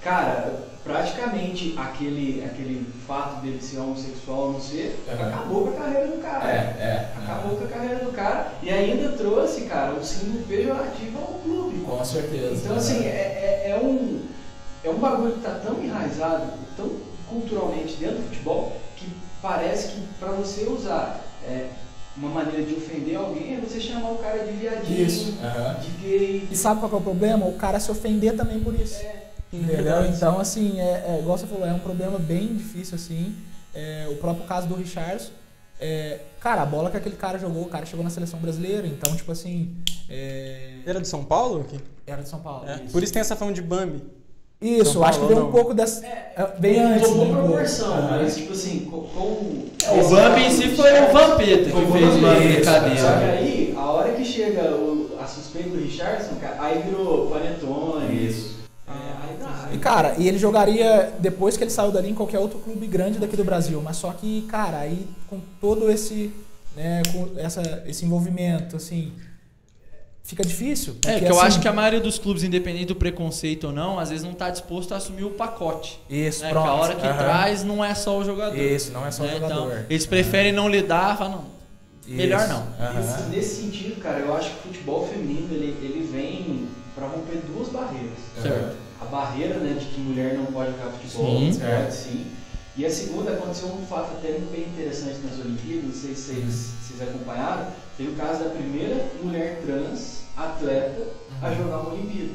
Cara, praticamente aquele fato dele ser homossexual, não ser, acabou com a carreira do cara. Acabou com a carreira do cara e ainda trouxe, cara, o símbolo pejorativo ao clube. Com certeza. Então, assim, é um bagulho que tá tão enraizado, tão culturalmente dentro do futebol, que parece que pra você usar uma maneira de ofender alguém é você chamar o cara de viadinho, de gay. E sabe qual que é o problema? O cara se ofender também por isso. Entendeu? Então, assim, igual você falou, é um problema bem difícil, assim. O próprio caso do Richarlison. Cara, a bola que aquele cara jogou, o cara chegou na seleção brasileira, então, tipo assim... Era de São Paulo? Aqui? Era de São Paulo. Por isso tem essa fama de Bambi. Isso, acho que veio um pouco dessa... bem antes. Tomou proporção, mas tipo assim, o Bambi em si foi o Vampeta que fez uma brincadeira. Só que aí, a hora que chega a suspeita do Richarlison, aí virou panetone. Isso. E, cara, ele jogaria, depois que ele saiu dali, em qualquer outro clube grande daqui do Brasil. Mas só que, cara, aí com todo esse, né, com esse envolvimento, assim... Fica difícil. Porque, eu acho que a maioria dos clubes, independente do preconceito ou não, às vezes não está disposto a assumir o pacote. Isso, né? pronto. Que a hora que traz não é só o jogador. Isso, não é só o jogador. Então, eles preferem não lidar, falam, melhor não. Nesse sentido, cara, eu acho que o futebol feminino, ele vem para romper duas barreiras. Certo. A barreira, né, de que mulher não pode jogar futebol, pode sim. E a segunda, aconteceu um fato até bem interessante nas Olimpíadas, não sei se vocês acompanharam, teve o caso da primeira mulher trans atleta a jogar uma Olimpíada.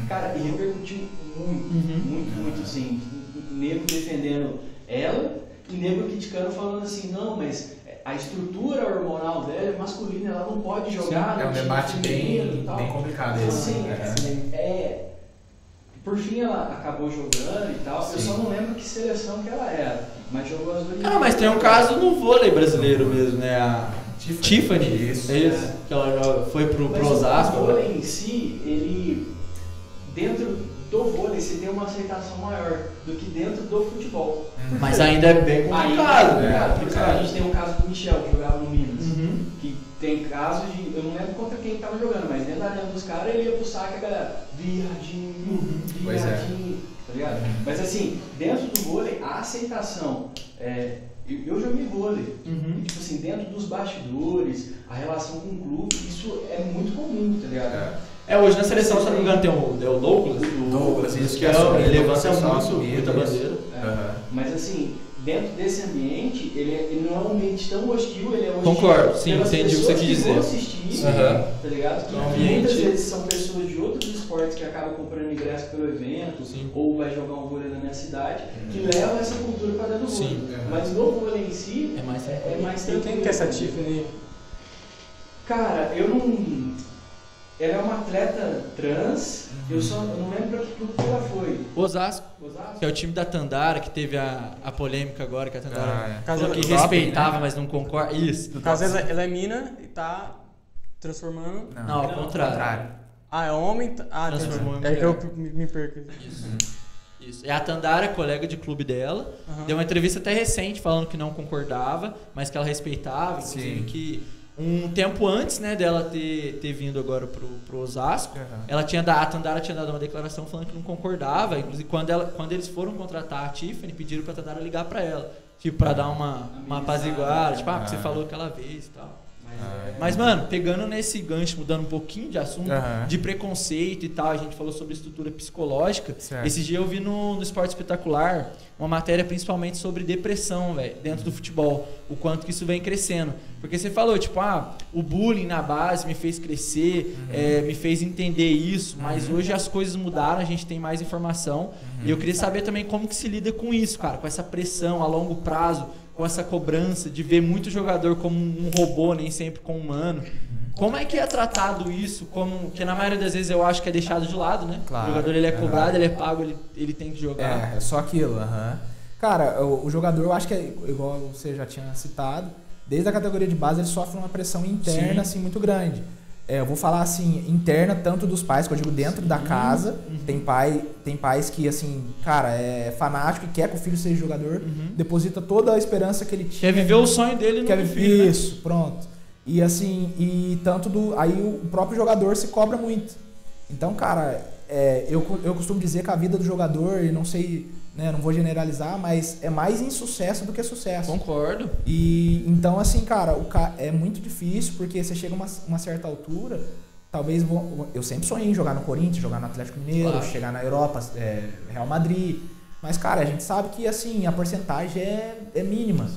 Cara, e repercutiu muito, assim, nego defendendo ela e nego criticando, falando assim, não, mas a estrutura hormonal dela é masculina, ela não pode jogar. Sim, é um debate bem complicado esse. Então, por fim ela acabou jogando e tal. Sim. Eu só não lembro que seleção que ela era, mas jogou as duas. Mas tem um caso no vôlei brasileiro mesmo, né? A Tiffany. Isso. Que ela foi pro Osasco. O vôlei em si, ele dentro do vôlei você tem uma aceitação maior do que dentro do futebol. Mas ainda é bem complicado, né? Porque a gente tem um caso do Michel que jogava no Minas, que tem casos de, eu não lembro contra quem estava jogando, mas dentro da arena dos caras ele ia pro saque e a galera, viadinho, tá ligado? Mas assim, dentro do vôlei, a aceitação, eu joguei vôlei, e, tipo assim, dentro dos bastidores, a relação com o clube, isso é muito comum, tá ligado? Hoje na seleção, se não me engano, tem o Douglas. Isso que ele levanta muita bandeira. Mas assim, dentro desse ambiente, ele não é um ambiente tão hostil, ele é hostil. Concordo, sim, entendi o que você quis dizer. Vão assistir, tá ligado? Que muitas vezes são pessoas de outros esportes que acabam comprando ingresso pelo evento, ou vai jogar um vôlei na minha cidade, que levam essa cultura para dentro do vôlei. Mas no vôlei em si, é mais tranquilo. Quem que é essa Tiffany? Cara, eu não... Ela é uma atleta trans, eu não lembro pra que clube que ela foi. Osasco, que é o time da Tandara, que teve a polêmica agora, que a Tandara falou que ela respeitava, né? Mas não concorda. Isso. No caso, ela é mina e tá transformando... Não, ao contrário. Ah, é homem? Ah, transformou é que eu me perco. Isso. É a Tandara, colega de clube dela. Deu uma entrevista até recente falando que não concordava, mas que ela respeitava, inclusive que... Um tempo antes, né, dela ter vindo agora pro Osasco, a Tandara tinha dado uma declaração falando que não concordava. Inclusive, quando eles foram contratar a Tiffany, pediram pra Tandara ligar pra ela. Tipo, pra dar uma apaziguada. Tipo, porque você falou aquela vez e tal. Mas, mano, pegando nesse gancho, mudando um pouquinho de assunto, de preconceito e tal, a gente falou sobre estrutura psicológica. Esse dia eu vi no Esporte Espetacular uma matéria principalmente sobre depressão, velho, dentro do futebol. O quanto que isso vem crescendo. Porque você falou, tipo, o bullying na base me fez crescer, me fez entender isso, mas hoje as coisas mudaram, a gente tem mais informação. E eu queria saber também como que se lida com isso, cara, com essa pressão a longo prazo, com essa cobrança de ver muito jogador como um robô, nem sempre como humano. Como é que é tratado isso? Porque na maioria das vezes eu acho que é deixado de lado, né? Claro, o jogador ele é cobrado, ele é pago, ele tem que jogar. É só aquilo. Cara, o jogador, eu acho que é igual você já tinha citado, desde a categoria de base ele sofre uma pressão interna assim, muito grande. Eu vou falar assim, interna tanto dos pais, que eu digo dentro da casa. Tem pais que, assim, cara, é fanático e quer que o filho seja jogador, deposita toda a esperança que ele tinha. Quer viver o sonho dele no filho, isso, pronto. E assim, aí o próprio jogador se cobra muito. Então, cara, eu costumo dizer que a vida do jogador, e não sei, né, não vou generalizar, mas é mais insucesso do que sucesso. Concordo. E então, assim, cara, é muito difícil, porque você chega a uma certa altura, talvez eu sempre sonhei em jogar no Corinthians, jogar no Atlético Mineiro, chegar na Europa, Real Madrid. Mas, cara, a gente sabe que, assim, a porcentagem é mínima.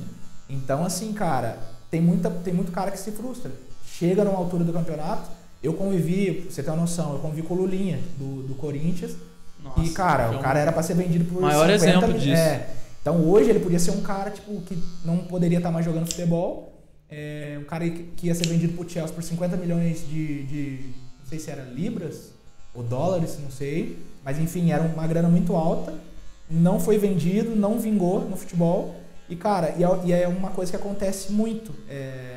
Então, assim, cara, tem muito cara que se frustra. Chega numa altura do campeonato, eu convivi, pra você ter uma noção, eu convivi com o Lulinha, do Corinthians. Nossa, e, cara, o cara era pra ser vendido por maior 50 exemplo disso. Então, hoje ele podia ser um cara, tipo, que não poderia estar mais jogando futebol. Um cara que ia ser vendido pro Chelsea por 50 milhões de não sei se era libras ou dólares, não sei. Mas, enfim, era uma grana muito alta. Não foi vendido, não vingou no futebol. E, cara, e é uma coisa que acontece muito.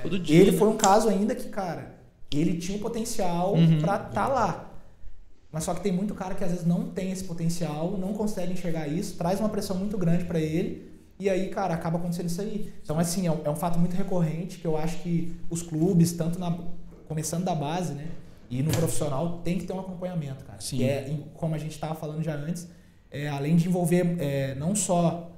Todo dia, ele foi um caso ainda que, cara, ele tinha o potencial pra estar lá. Mas só que tem muito cara que às vezes não tem esse potencial, não consegue enxergar isso, traz uma pressão muito grande pra ele, e aí, cara, acaba acontecendo isso aí. Então, assim, é um fato muito recorrente que eu acho que os clubes, tanto começando da base, né, e no profissional, tem que ter um acompanhamento, cara. Sim. Que como a gente estava falando já antes, além de envolver não só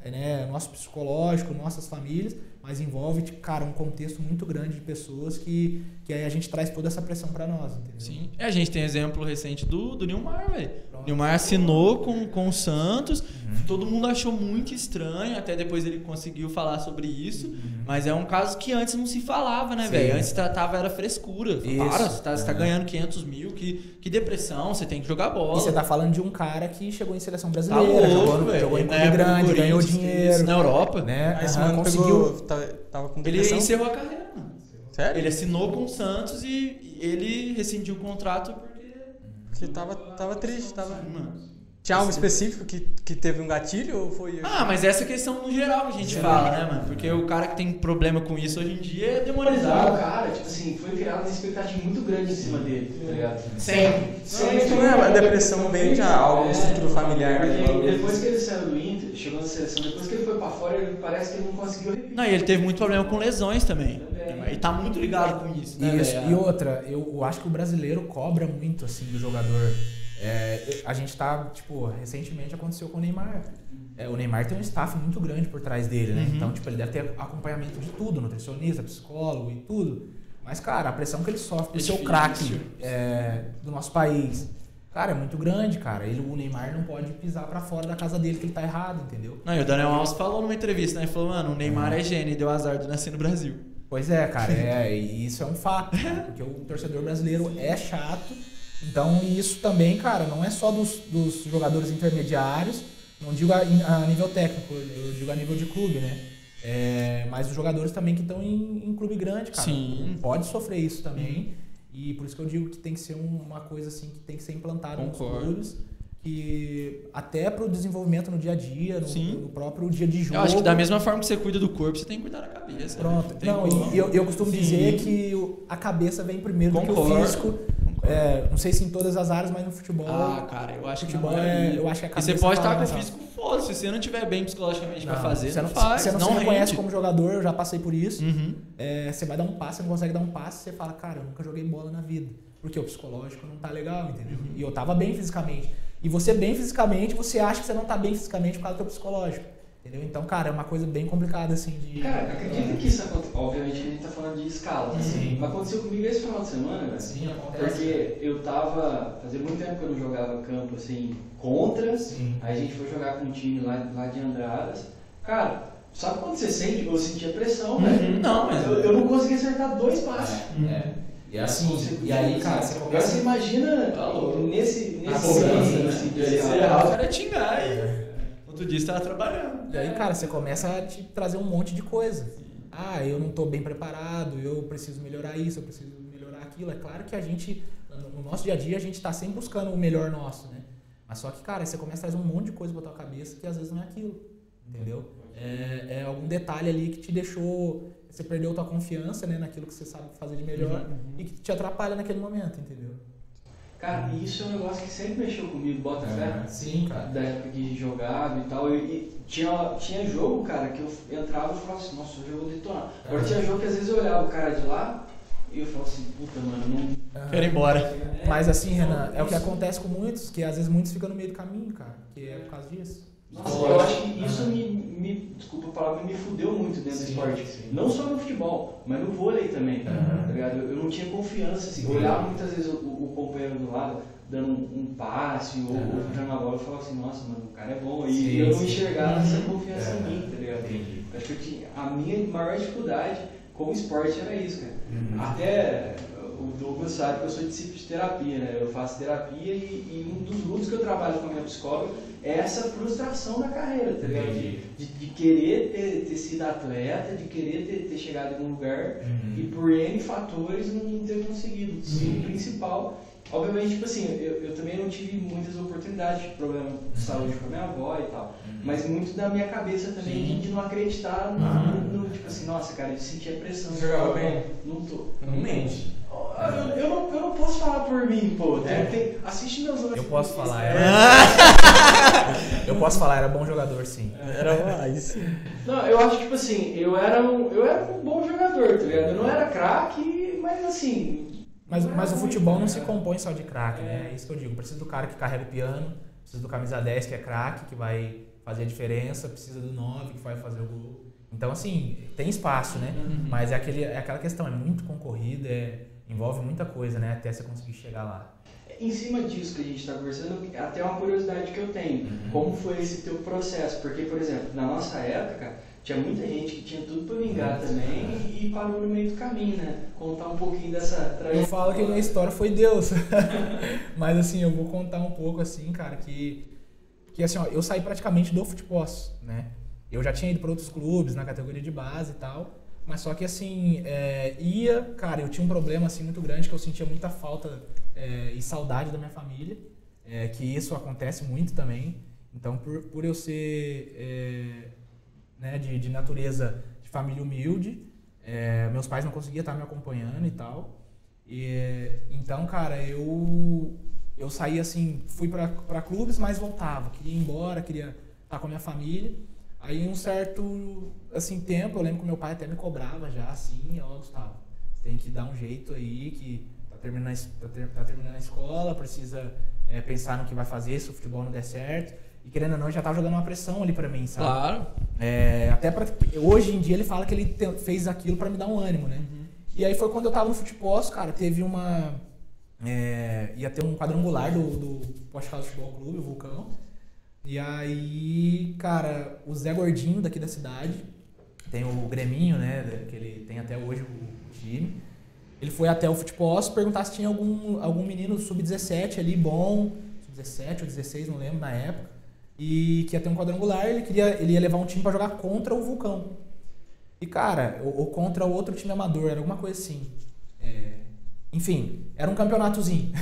nosso psicológico, nossas famílias, mas envolve, cara, um contexto muito grande de pessoas que aí a gente traz toda essa pressão pra nós, entendeu? Sim. A gente tem exemplo recente do Nilmar, velho. Nilmar assinou com o Santos, todo mundo achou muito estranho, até depois ele conseguiu falar sobre isso, mas é um caso que antes não se falava, né, velho? Antes tratava, era frescura. Para, você tá ganhando 500 mil, que depressão, você tem que jogar bola. E você tá falando de um cara que chegou em seleção brasileira, jogou em clube grande, ganhou dinheiro. Na Europa. Né? Esse mano conseguiu... Tava com depressão. Ele encerrou a carreira, mano. Sério? Ele assinou com o Santos e ele rescindiu o contrato porque tava triste, Tinha algo específico que teve um gatilho ou foi... mas essa questão no geral que a gente fala, né, mano? Porque o cara que tem problema com isso hoje em dia é demonizado. O cara, tipo assim, foi criado uma expectativa muito grande em cima dele, tá ligado? Sempre. Não é a depressão bem já algo estrutura familiar. Porque depois que ele saiu do Inter, chegou na seleção, depois que ele foi pra fora, ele parece que ele não conseguiu repetir. Não, e ele teve muito problema com lesões também. E tá muito ligado com isso, né? Isso. E outra, eu acho que o brasileiro cobra muito, assim, do jogador. A gente tá, tipo, recentemente aconteceu com o Neymar. O Neymar tem um staff muito grande por trás dele, né? Então, tipo, ele deve ter acompanhamento de tudo, nutricionista, psicólogo e tudo. Mas, cara, a pressão que ele sofre por ser o craque do nosso país. Cara, é muito grande, cara. O Neymar não pode pisar pra fora da casa dele que ele tá errado, entendeu? Não, e o Daniel Alves falou numa entrevista, né? Ele falou, mano, o Neymar é gênio e deu azar de nascer no Brasil. Pois é, cara, e isso é um fato, né? Porque o torcedor brasileiro é chato. Então, isso também, cara, não é só dos jogadores intermediários, não digo a nível técnico, eu digo a nível de clube, né? Mas os jogadores também que estão em clube grande, cara. Sim. Pode sofrer isso também. E por isso que eu digo que tem que ser uma coisa assim que tem que ser implantada nos clubes. Que até pro desenvolvimento no dia a dia, no próprio dia de jogo. Eu acho que da mesma forma que você cuida do corpo, você tem que cuidar da cabeça. Pronto. Não, eu costumo dizer que a cabeça vem primeiro do que o físico. Não sei se em todas as áreas, mas no futebol. Cara, eu acho que futebol eu acho que a cabeça. E você pode estar com o físico foda, se você não estiver bem psicologicamente pra fazer, você não faz. Você não se reconhece como jogador, eu já passei por isso. Você vai dar um passe, você não consegue dar um passe, você fala, cara, eu nunca joguei bola na vida. Porque o psicológico não tá legal, entendeu? E eu tava bem fisicamente. E você bem fisicamente, você acha que você não tá bem fisicamente por causa do teu psicológico. Entendeu? Então, cara, é uma coisa bem complicada, assim, de... Cara, acredita que isso acontece... Obviamente que a gente tá falando de escala, assim. Mas aconteceu comigo esse final de semana, velho. Sim, acontece. Porque eu tava... Fazia muito tempo que eu não jogava campo, assim, contra. Sim. Aí a gente foi jogar com um time lá de Andradas. Cara, sabe quando você sente? Eu sentia pressão, velho. Não, mas... Eu não conseguia acertar 2 passes. E assim, e aí, cara, você começa... Você imagina nesse o cara xingar aí. Outro dia você tava trabalhando. E aí, cara, você começa a te trazer um monte de coisa. Eu não tô bem preparado, eu preciso melhorar isso, eu preciso melhorar aquilo. É claro que a gente, no nosso dia a dia, a gente tá sempre buscando o melhor nosso, né? Mas só que, cara, você começa a trazer um monte de coisa pra tua cabeça que às vezes não é aquilo, entendeu? É algum detalhe ali que te deixou... Você perdeu tua confiança, né, naquilo que você sabe fazer de melhor e que te atrapalha naquele momento, entendeu? Cara, isso é um negócio que sempre mexeu comigo, bota fé. Sim, cara. Da época de jogava e tal. E tinha jogo, cara, que eu entrava e falava assim, nossa, hoje eu vou detonar. Agora tinha jogo que às vezes eu olhava o cara de lá e eu falava assim, puta, mano, não... Quero ir embora. Mas assim, Renan, é o que acontece com muitos, que às vezes muitos ficam no meio do caminho, cara. Que é por causa disso. Nossa, eu acho que isso desculpa a palavra, me fudeu muito dentro do esporte. Sim. Não só no futebol, mas no vôlei também, tá ligado? Eu não tinha confiança, assim. Eu olhava muitas vezes o companheiro do lado dando um passe ou jogando a bola e falava assim, nossa, mano, o cara é bom. E eu não enxergava essa confiança em mim, tá ligado? Acho que a minha maior dificuldade com o esporte era isso, cara. Até o Douglas sabe que eu sou discípulo de terapia, né? Eu faço terapia e um dos lutos que eu trabalho com a minha psicóloga é essa frustração da carreira, tá ligado? De querer ter sido atleta, de querer ter chegado em algum lugar e por N fatores não ter conseguido. O principal, obviamente, tipo assim, eu também não tive muitas oportunidades de problema de saúde com a minha avó e tal, mas muito da minha cabeça também de não acreditar no tipo assim, nossa, cara, eu sentia pressão. Você jogava bem? Não tô. Não mente. Eu não posso falar por mim, pô. Assiste meus outros. Eu posso falar, eu posso falar, era bom jogador, sim. Era mais. Não, eu acho tipo assim, eu era um bom jogador, tá ligado? Eu não era craque, mas assim. Mas o futebol não se compõe só de craque, né? É isso que eu digo. Precisa do cara que carrega o piano, precisa do camisa 10 que é craque, que vai fazer a diferença, precisa do 9 que vai fazer o gol. Então, assim, tem espaço, né? Mas é aquela questão, é muito concorrido, envolve muita coisa, né? Até você conseguir chegar lá. Em cima disso que a gente está conversando, até uma curiosidade que eu tenho. Como foi esse teu processo? Porque, por exemplo, na nossa época, tinha muita gente que tinha tudo para vingar também e parou no meio do caminho, né? Contar um pouquinho dessa trajetória. Eu falo que a minha história foi Deus. Mas, assim, eu vou contar um pouco, assim, cara, que assim, ó, eu saí praticamente do futebol, né? Eu já tinha ido para outros clubes, na categoria de base e tal. Mas só que assim, cara, eu tinha um problema assim muito grande que eu sentia muita falta e saudade da minha família, que isso acontece muito também. Então, por eu ser né, de natureza de família humilde, meus pais não conseguiam estar me acompanhando e tal. Então, cara, eu saí assim, fui para clubes, mas voltava, queria ir embora, queria estar com a minha família. Aí um certo assim, tempo, eu lembro que meu pai até me cobrava já, assim, ó, Gustavo, você tem que dar um jeito aí, que tá terminando a escola, precisa pensar no que vai fazer se o futebol não der certo. E querendo ou não, já tava jogando uma pressão ali pra mim, sabe? Claro. Até hoje em dia ele fala que ele fez aquilo pra me dar um ânimo, né? E aí foi quando eu tava no futebol, cara, teve uma ia ter um quadrangular do Poste Caldas Futebol Clube, o Vulcão. E aí, cara, o Zé Gordinho daqui da cidade, tem o Greminho, né, que ele tem até hoje o time. Ele foi até o Futebol perguntar se tinha algum menino sub-17 ali bom, sub-17 ou 16, não lembro, na época, e que ia ter um quadrangular, ele ia levar um time pra jogar contra o Vulcão. E, cara, ou contra outro time amador, era alguma coisa assim. Enfim, era um campeonatozinho.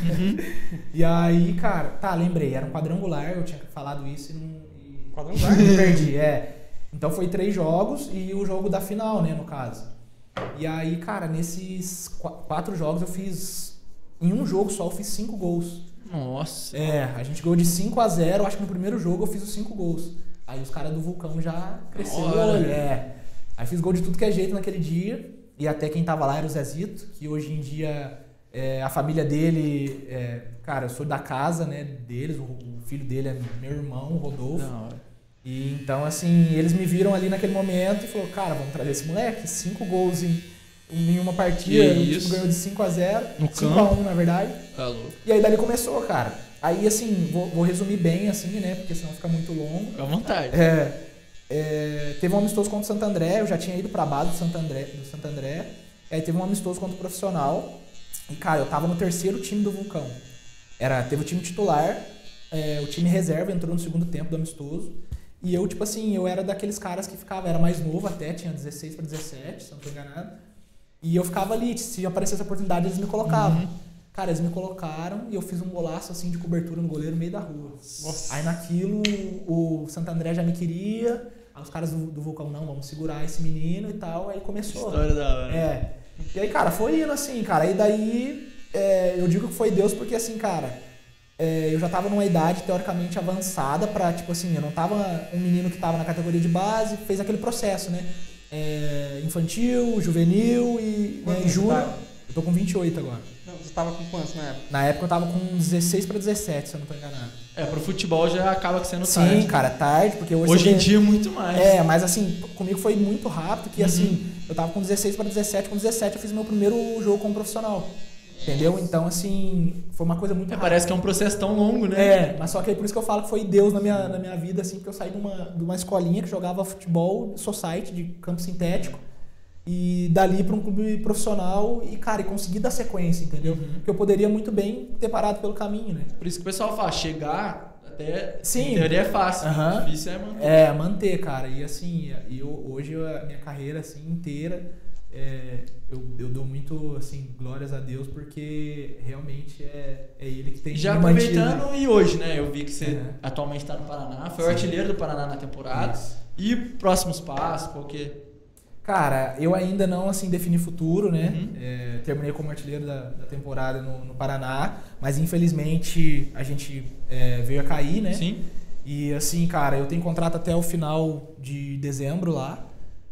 E aí, cara, lembrei, era um quadrangular, eu tinha falado isso e Quadrangular? me perdi, Então foi 3 jogos e o jogo da final, né, no caso. E aí, cara, nesses 4 jogos eu fiz... Em um jogo só eu fiz 5 gols. Nossa. A gente ganhou de 5-0, acho que no primeiro jogo eu fiz os 5 gols. Aí os caras do Vulcão já cresceram o olho. Aí fiz gol de tudo que é jeito naquele dia. E até quem tava lá era o Zezito, que hoje em dia a família dele... cara, eu sou da casa, né, deles, o filho dele é meu irmão, o Rodolfo. Da hora. E então, assim, eles me viram ali naquele momento e falaram, cara, vamos trazer esse moleque, 5 gols em uma partida, o time ganhou de 5-0, 5-1 na verdade. Tá louco. E aí dali começou, cara. Aí, assim, vou resumir bem, assim, né, porque senão fica muito longo. Fica à vontade. Teve um amistoso contra o Santo André, eu já tinha ido pra base do Santo André. Aí teve um amistoso contra o Profissional. E, cara, eu tava no 3º time do Vulcão. Teve o time titular, o time reserva entrou no segundo tempo do amistoso. E eu, tipo assim, eu era daqueles caras que ficava, era mais novo até, tinha 16 para 17, se eu não tô enganado. E eu ficava ali, se aparecesse essa oportunidade, eles me colocavam. Cara, eles me colocaram e eu fiz um golaço assim de cobertura no goleiro no meio da rua. Nossa. Aí naquilo, o Santo André já me queria, aí os caras do Vulcão, não, vamos segurar esse menino e tal, aí começou. História da hora. E aí, cara, foi indo assim, cara, e daí eu digo que foi Deus porque assim, cara... eu já tava numa idade teoricamente avançada pra, tipo assim, eu não tava um menino que tava na categoria de base, fez aquele processo, né? Infantil, juvenil e júnior. Eu tô com 28 agora. Não, você tava com quantos na época? Na época eu tava com 16 pra 17, se eu não tô enganado. Pro futebol já acaba sendo tarde. Sim, cara, tarde, porque hoje em dia muito mais. Mas assim, comigo foi muito rápido, que assim, eu tava com 16 pra 17, com 17 eu fiz meu primeiro jogo como profissional. Entendeu? Então, assim, foi uma coisa muito rápida. Parece que é um processo tão longo, né? Mas só que é por isso que eu falo que foi Deus na minha vida, assim, porque eu saí de uma escolinha que jogava futebol, society, de campo sintético, e dali para um clube profissional e, cara, consegui dar sequência, entendeu? Porque eu poderia muito bem ter parado pelo caminho, né? Por isso que o pessoal fala, chegar até, sim, em teoria é fácil, difícil é manter. Manter, cara, e assim, hoje a minha carreira, assim, inteira... eu dou muito assim, glórias a Deus porque realmente é Ele que tem já aproveitando mantido. E hoje, né? Eu vi que você atualmente está no Paraná, foi o artilheiro do Paraná na temporada. Isso. E próximos passos, porque... Cara, eu ainda não assim defini futuro, né? Terminei como artilheiro da temporada no Paraná, mas infelizmente a gente veio a cair, né? Sim. E assim, cara, eu tenho contrato até o final de dezembro lá.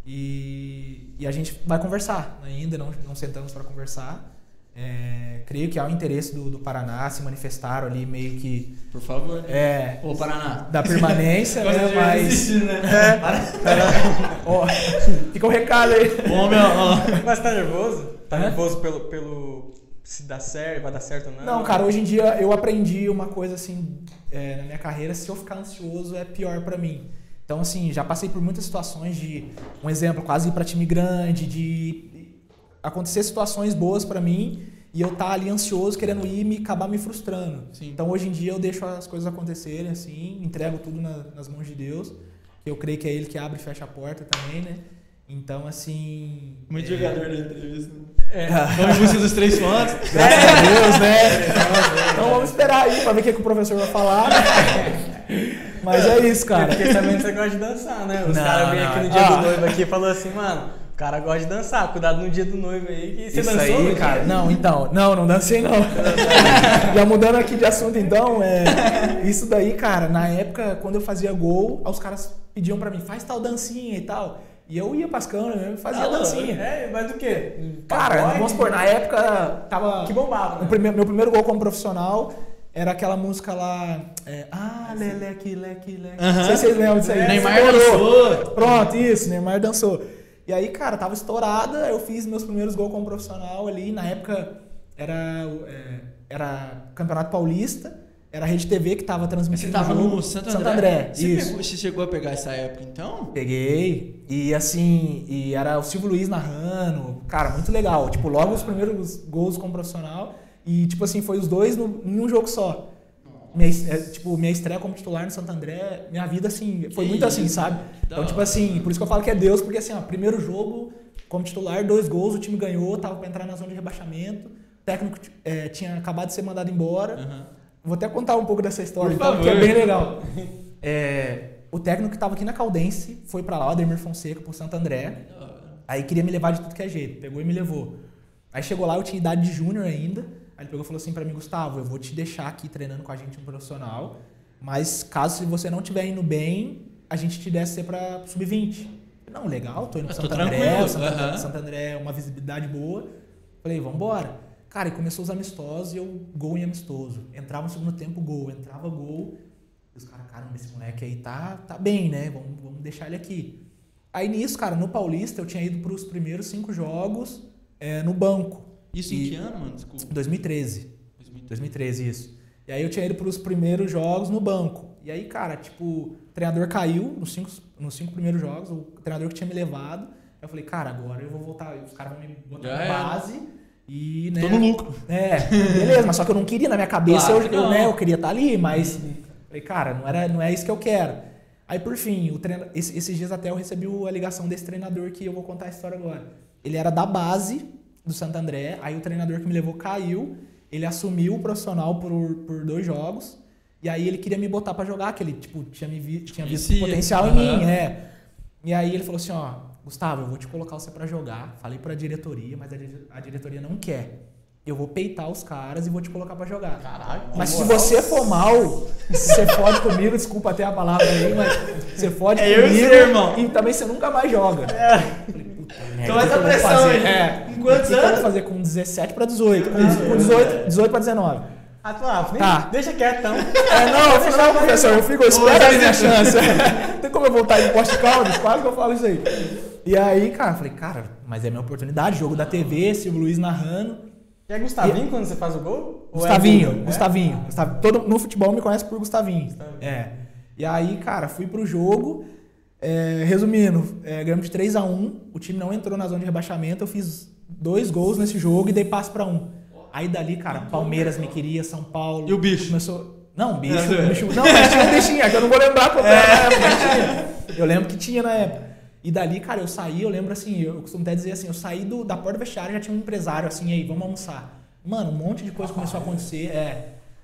E a gente vai conversar ainda, não sentamos para conversar. Creio que há um interesse do Paraná, se manifestaram ali meio que... Por favor. Ô, Paraná. Da permanência, né? Mas... Existir, né? Fica um recado aí. Mas tá nervoso? Tá nervoso pelo se dá certo, vai dar certo ou não? Não, cara, hoje em dia eu aprendi uma coisa assim, na minha carreira, se eu ficar ansioso é pior para mim. Então, assim, já passei por muitas situações de, um exemplo, quase ir pra time grande, de acontecer situações boas pra mim e eu tá ali ansioso, querendo ir e acabar me frustrando. Sim. Então, hoje em dia, eu deixo as coisas acontecerem, assim, entrego tudo nas mãos de Deus, que eu creio que é Ele que abre e fecha a porta também, né? Então, assim... Muito jogador da entrevista. Vamos em busca dos 3 pontos. Graças a Deus, né? Então, vamos esperar aí pra ver o que o professor vai falar, né? Mas é isso, cara. Porque também você gosta de dançar, né? Os caras vêm aqui no dia do noivo aqui e falaram assim, mano, o cara gosta de dançar, cuidado no dia do noivo aí. Que você isso dançou, aí, cara? Não, então. Não dancei, não. Já mudando aqui de assunto, então, isso daí, cara, na época, quando eu fazia gol, os caras pediam pra mim, faz tal dancinha e tal. E eu ia pras câmeras mesmo, fazia dancinha. Mas do quê? Cara, vamos supor, na época tava... Que bombava, né? Meu primeiro gol como profissional... Era aquela música lá... leque. Não sei se vocês lembram disso aí. Neymar dançou. Pronto, isso. Neymar dançou. E aí, cara, tava estourada. Eu fiz meus primeiros gols como profissional ali. Na época, era Campeonato Paulista, era a Rede TV que tava transmitindo. Você tava no Santo André? Você chegou a pegar essa época, então? Peguei. E assim, era o Silvio Luiz narrando. Cara, muito legal. Tipo, logo os primeiros gols como profissional. E, tipo assim, foi os dois em um jogo só. Minha estreia como titular no Santo André, minha vida, assim, foi muito assim, sabe? Então, tipo assim, por isso que eu falo que é Deus, porque assim, ó, primeiro jogo como titular, 2 gols, o time ganhou, tava pra entrar na zona de rebaixamento, o técnico tinha acabado de ser mandado embora. Uhum. Vou até contar um pouco dessa história, então, que é bem legal. O técnico que tava aqui na Caldense foi pra lá, o Ademir Fonseca, pro Santo André, aí queria me levar de tudo que é jeito, pegou e me levou. Aí chegou lá, eu tinha idade de júnior ainda. Aí ele pegou e falou assim pra mim, Gustavo, eu vou te deixar aqui treinando com a gente um profissional, mas caso se você não estiver indo bem, a gente te desce pra sub-20. Não, legal, tô indo pro Santo André, Santo André é uma visibilidade boa. Falei, vambora. Cara, e começou os amistosos e eu gol em amistoso. Entrava no segundo tempo, gol. Entrava gol. E os caras, caramba, esse moleque aí tá bem, né? Vamos deixar ele aqui. Aí nisso, cara, no Paulista eu tinha ido pros primeiros 5 jogos no banco. Isso em que ano, mano? Desculpa. 2013, isso. E aí eu tinha ido pros primeiros jogos no banco. E aí, cara, tipo, o treinador caiu nos 5 primeiros jogos, o treinador que tinha me levado. Eu falei, cara, agora eu vou voltar, os caras vão me botar na base e, né... Tô no lucro. Beleza, mas só que eu não queria, na minha cabeça, claro, eu queria estar ali, mas... Falei, cara, não é isso que eu quero. Aí, por fim, esses dias até eu recebi a ligação desse treinador que eu vou contar a história agora. Ele era da base do Santo André, aí o treinador que me levou caiu, ele assumiu o profissional por 2 jogos, e aí ele queria me botar pra jogar, que ele tipo, tinha visto potencial em mim, E aí ele falou assim, ó, Gustavo, eu vou te colocar você pra jogar, falei pra diretoria, mas a diretoria não quer. Eu vou peitar os caras e vou te colocar pra jogar. Caralho, mas se você for mal, você fode comigo, desculpa até a palavra aí, mas você fode comigo irmão. E também você nunca mais joga. Então essa pressão aí. Com quantos anos? Eu vou fazer com 17 pra 18. Com 18 pra 19. Deixa quieto então. Não, professor, eu espero a minha chance. Tem como eu voltar em Poste Caldas? Quase que eu falo isso aí. E aí, cara, eu falei, mas é minha oportunidade, jogo da TV, Silvio Luiz narrando. E é Gustavinho quando você faz o gol? Gustavinho. Todo no futebol me conhece por Gustavinho. E aí, cara, fui pro jogo. Resumindo, ganhamos de 3-1. O time não entrou na zona de rebaixamento. Eu fiz 2 gols nesse jogo e dei passe pra 1. Aí dali, cara, Palmeiras me queria, São Paulo. E o bicho? Começou... Não, bicho. Não, mas tinha um bichinho, que eu não vou lembrar qual era na época. Eu lembro que tinha na época. E dali, cara, eu saí, eu lembro assim, eu costumo até dizer assim, eu saí da porta do vestiário, já tinha um empresário assim, aí, vamos almoçar. Mano, um monte de coisa começou a acontecer,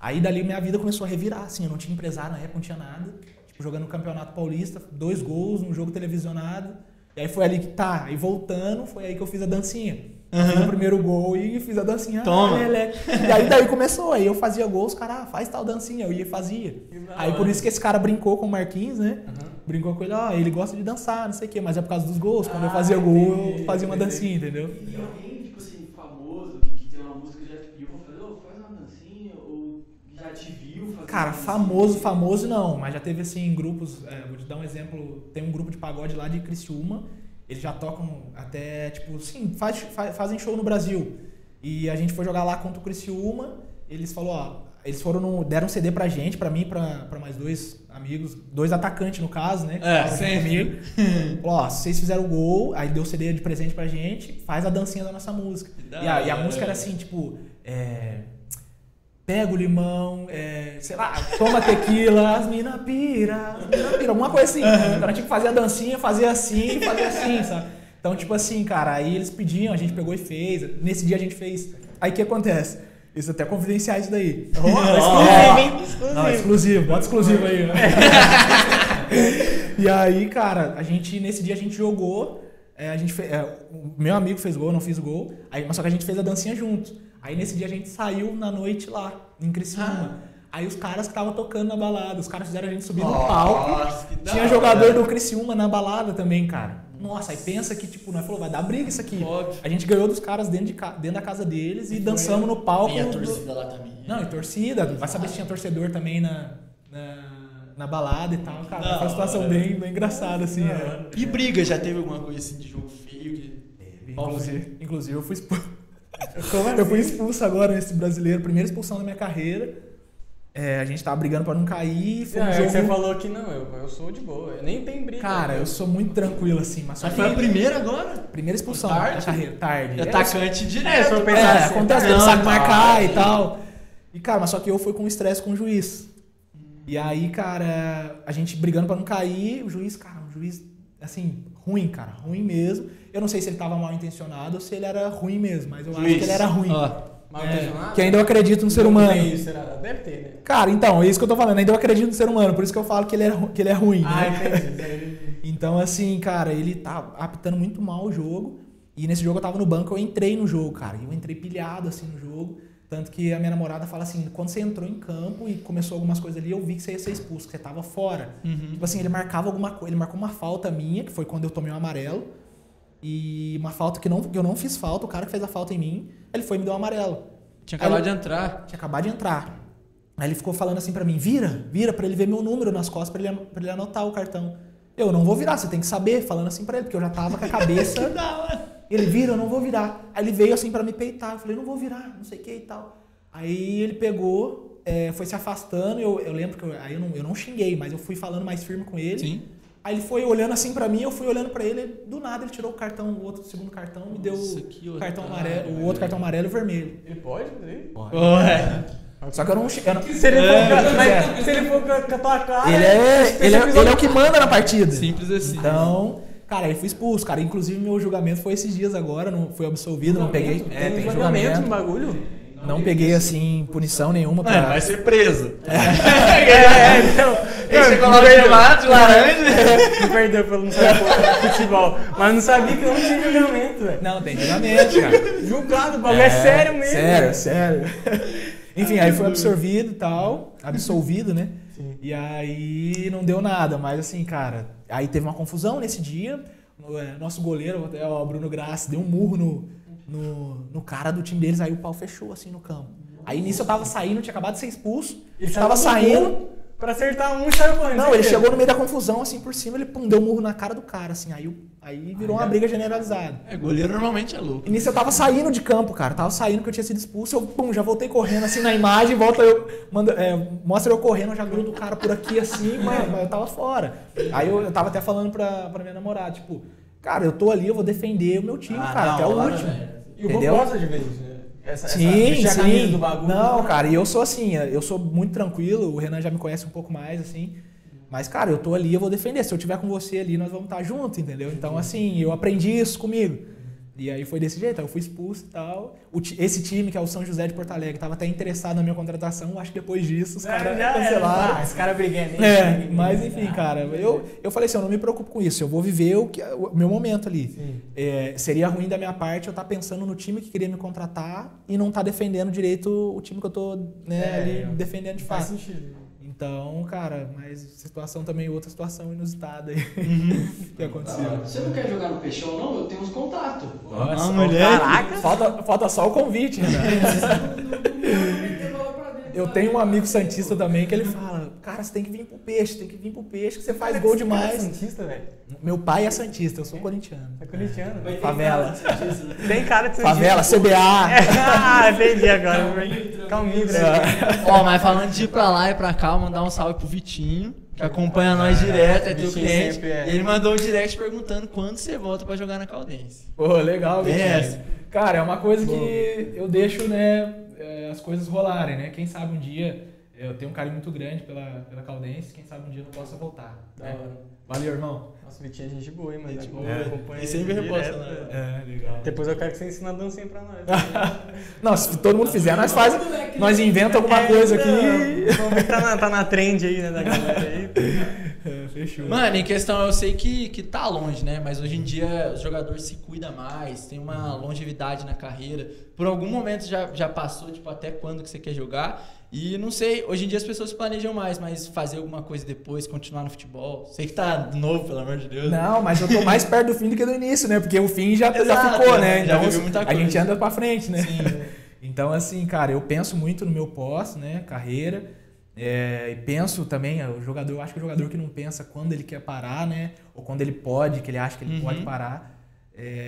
Aí dali minha vida começou a revirar, assim, eu não tinha empresário na época, não tinha nada. Tipo, jogando no Campeonato Paulista, 2 gols, um jogo televisionado. E aí foi ali que aí voltando, foi aí que eu fiz a dancinha. Fiz o primeiro gol e fiz a dancinha. Toma! E aí daí começou, aí eu fazia gols, cara, faz tal dancinha, eu ia e fazia. Aí por isso que esse cara brincou com o Marquinhos, né? Brincou com ele, ele gosta de dançar, não sei o quê, mas é por causa dos gols. Quando eu fazia gol, eu fazia uma dancinha, entendeu? E alguém, tipo assim, famoso, que tem uma música que já te pediu pra fazer, faz uma dancinha, ou já te viu fazer? Cara, famoso não, mas já teve assim grupos, vou te dar um exemplo, tem um grupo de pagode lá de Criciúma, eles já tocam até, tipo, sim, fazem show no Brasil. E a gente foi jogar lá contra o Criciúma, eles falaram, eles deram um CD pra gente, pra mim e pra mais 2 amigos, 2 atacantes no caso, né? Sempre. Falou, se vocês fizeram o gol, aí deu o CD de presente pra gente, faz a dancinha da nossa música. E a música era assim, tipo, pega o limão, sei lá, toma tequila, as mina pira, alguma coisa assim. Então a gente tinha que fazer a dancinha, fazer assim, sabe? Então, tipo assim, cara, aí eles pediam, a gente pegou e fez. Nesse dia a gente fez. Aí o que acontece? Isso até confidenciar isso daí. Exclusivo, hein? Não, exclusivo, bota exclusivo aí, né? E aí, cara, nesse dia a gente jogou, o meu amigo fez gol, eu não fiz gol, mas só que a gente fez a dancinha junto. Aí nesse dia a gente saiu na noite lá, em Criciúma. Aí os caras que estavam tocando na balada, os caras fizeram a gente subir no palco. Tinha jogador do Criciúma na balada também, cara. Nossa, aí pensa que, tipo, nós falou, vai dar briga isso aqui. Óbvio. A gente ganhou dos caras dentro da casa deles e dançamos no palco. E a torcida lá também. Não, e torcida. Vai saber se tinha torcedor também na balada e tal. Cara, foi uma situação bem engraçada, assim. E briga, já teve alguma coisa assim de jogo feio? Inclusive eu fui expulso. Eu fui expulso agora nesse brasileiro, primeira expulsão da minha carreira. A gente tava brigando pra não cair. Foi um jogo... Você falou que não, eu sou de boa, eu nem tenho briga. Cara, eu sou muito tranquilo assim, mas só que... Foi a primeira agora? Primeira expulsão da carreira, tarde. Atacante direto. Acontece, ele sabe marcar e tal. E, cara, mas só que eu fui com estresse com o juiz. E aí, cara, a gente brigando pra não cair, o juiz, assim, ruim, cara, ruim mesmo. Eu não sei se ele tava mal intencionado ou se ele era ruim mesmo, mas eu acho que ele era ruim. Que ainda eu acredito no ser humano. Deve ter, né? Cara, então, é isso que eu tô falando, ainda eu acredito no ser humano, por isso que eu falo que ele é ruim. Entendi. Então, assim, cara, ele tá apitando muito mal o jogo. E nesse jogo eu tava no banco, eu entrei no jogo, cara. Eu entrei pilhado, assim, no jogo. Tanto que a minha namorada fala assim, quando você entrou em campo e começou algumas coisas ali, eu vi que você ia ser expulso, que você tava fora. Tipo assim, ele marcava alguma coisa, ele marcou uma falta minha, que foi quando eu tomei um amarelo. E uma falta que eu não fiz falta, o cara que fez a falta em mim, ele foi e me deu um amarelo. Tinha acabado de entrar. Tinha acabado de entrar. Aí ele ficou falando assim pra mim, vira pra ele ver meu número nas costas, pra ele anotar o cartão. Eu não vou virar, você tem que saber, falando assim pra ele, porque eu já tava com a cabeça... Ele vira, eu não vou virar. Aí ele veio assim pra me peitar, eu falei, não vou virar, não sei o que e tal. Aí ele pegou, foi se afastando, eu lembro que eu não xinguei, mas eu fui falando mais firme com ele. Sim. Aí ele foi olhando assim pra mim, eu fui olhando pra ele, do nada ele tirou o cartão, o segundo cartão, me deu o cartão amarelo, o outro cartão amarelo e o vermelho. Ele pode fazer? Pode. Ué. Só que eu não... Se ele for com a tua cara... Ele é o que manda na partida. Simples assim. Então... Cara, ele foi expulso, cara. Inclusive, meu julgamento foi esses dias agora, não fui absolvido, não peguei... Tem julgamento no bagulho? Não peguei, assim, punição nenhuma pra... Vai ser preso. Então... Ele chegou lá no gramado de laranja. Me perdeu pelo não saber futebol. Mas não sabia que não tinha julgamento, velho. Não, tem julgamento, cara. Julgado, o bagulho é sério mesmo. Sério. Enfim, aí foi absorvido e tal. Absolvido, né? Sim. E aí não deu nada, mas assim, cara... Aí teve uma confusão nesse dia. Nosso goleiro, o Bruno Grassi, deu um murro no cara do time deles, aí o pau fechou assim no campo. Aí nisso eu tava saindo, tinha acabado de ser expulso. Ele tava saindo pra acertar um e saiu correndo. Não, ele chegou no meio da confusão, assim, por cima, ele deu um murro na cara do cara, assim. Aí virou uma briga generalizada. Goleiro normalmente é louco. E nisso eu tava saindo de campo, cara. Tava saindo que eu tinha sido expulso. Eu, já voltei correndo, assim, na imagem. Mostra eu correndo, eu já grudo o cara por aqui, assim, mas eu tava fora. Aí eu tava até falando pra minha namorada, tipo... Cara, eu tô ali, eu vou defender o meu time, cara, até o último. E o Rô gosta de ver isso, né? Sim. Do bagulho. Não, cara, e eu sou assim, eu sou muito tranquilo, o Renan já me conhece um pouco mais, assim. Mas, cara, eu tô ali, eu vou defender. Se eu tiver com você ali, nós vamos estar juntos, entendeu? Então, assim, eu aprendi isso comigo. E aí foi desse jeito, aí eu fui expulso e tal. Esse time, que é o São José de Porto Alegre, tava até interessado na minha contratação. Acho que depois disso os caras cancelaram. Esse cara briguando. Mas enfim, cara, eu falei assim, eu não me preocupo com isso. Eu vou viver o meu momento ali. Seria ruim da minha parte eu estar pensando no time que queria me contratar e não estar defendendo direito o time que eu tô ali defendendo de fato. Faz sentido. Então, cara, mas situação também, outra situação inusitada aí que aconteceu. Você não quer jogar no Peixão, não? Eu tenho uns contatos. Nossa, mulher. Caraca! Falta só o convite, né? Eu tenho um amigo santista também que ele fala, cara, você tem que vir pro Peixe, que você faz gol demais. Você é santista, velho? Meu pai é santista, eu sou corintiano. É corintiano? Favela. Tem cara de Favela, CBA. Entendi agora. Calminho, Ó, mas falando de ir pra lá e pra cá, mandar um salve pro Vitinho, que acompanha nós direto, é teu cliente. E ele mandou um direct perguntando quando você volta pra jogar na Caldense. Pô, legal, Vitinho. Cara, é uma coisa que eu deixo, né, as coisas rolarem, né? Quem sabe um dia, eu tenho um carinho muito grande pela Caldense, quem sabe um dia eu não possa voltar. Valeu, irmão. Nossa, o Vitinho é gente boa, hein, mano? Acompanha e sempre reposta, né? Legal. Depois eu quero que você ensine a dancinha pra nós. Não, se todo mundo fizer, nós inventa alguma coisa aqui. Vamos ver que tá na trend aí, né, da galera aí. Fechou. Mano, em questão, eu sei que tá longe, né? Mas hoje em dia o jogador se cuida mais, tem uma longevidade na carreira. Por algum momento já passou, tipo, até quando que você quer jogar. E não sei, hoje em dia as pessoas se planejam mais, mas fazer alguma coisa depois, continuar no futebol. Sei que tá novo, pelo amor de Deus. Não, mas eu tô mais perto do fim do que do início, né? Porque o fim já ficou, né? Já então viveu muita coisa. A gente anda pra frente, né? Sim. Então, assim, cara, eu penso muito no meu pós, né? Carreira. E penso também, eu acho que o jogador que não pensa quando ele quer parar, né? Ou quando ele pode, que ele acha que ele pode parar.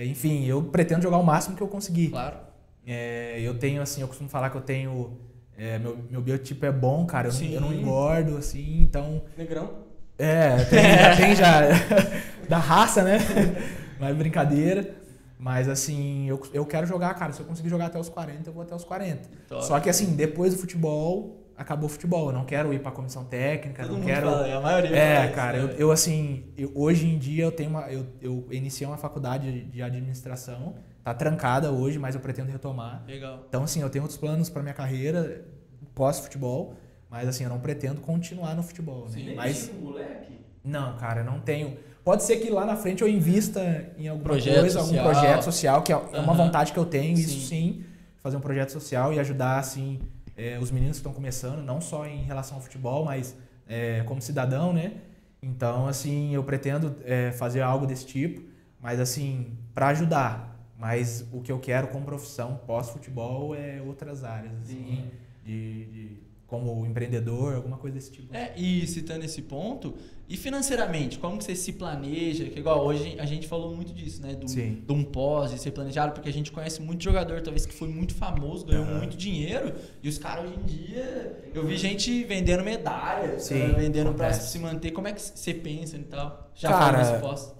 Enfim, eu pretendo jogar o máximo que eu conseguir. Claro. Eu tenho, assim, eu costumo falar que eu tenho... meu biotipo é bom, cara. Eu não engordo, assim, então... Negrão? Tem já da raça, né? Não é brincadeira. Mas, assim, eu quero jogar, cara. Se eu conseguir jogar até os 40, eu vou até os 40. Top. Só que, assim, depois do futebol, acabou o futebol. Eu não quero ir pra comissão técnica, Todo não mundo quero... fala, a maioria cara, hoje em dia eu iniciei uma faculdade de administração. Tá trancada hoje, mas eu pretendo retomar. Legal. Então, assim, eu tenho outros planos pra minha carreira pós-futebol. Mas, assim, eu não pretendo continuar no futebol, né? Sim, mas moleque? Não, cara, não tenho... Pode ser que lá na frente eu invista em algum projeto social, que é uma vontade que eu tenho, isso sim, fazer um projeto social e ajudar, assim, os meninos que estão começando, não só em relação ao futebol, mas como cidadão, né? Então, assim, eu pretendo fazer algo desse tipo, mas, assim, para ajudar. Mas o que eu quero como profissão pós-futebol é outras áreas, assim, como empreendedor, alguma coisa desse tipo. E citando esse ponto, e financeiramente, como que você se planeja? Que igual hoje a gente falou muito disso, né? De um pós, de ser planejado, porque a gente conhece muito jogador, talvez que foi muito famoso, ganhou muito dinheiro, e os caras hoje em dia, eu vi gente vendendo medalha, vendendo pra se manter. Como é que você pensa e tal? Já falou nesse pós?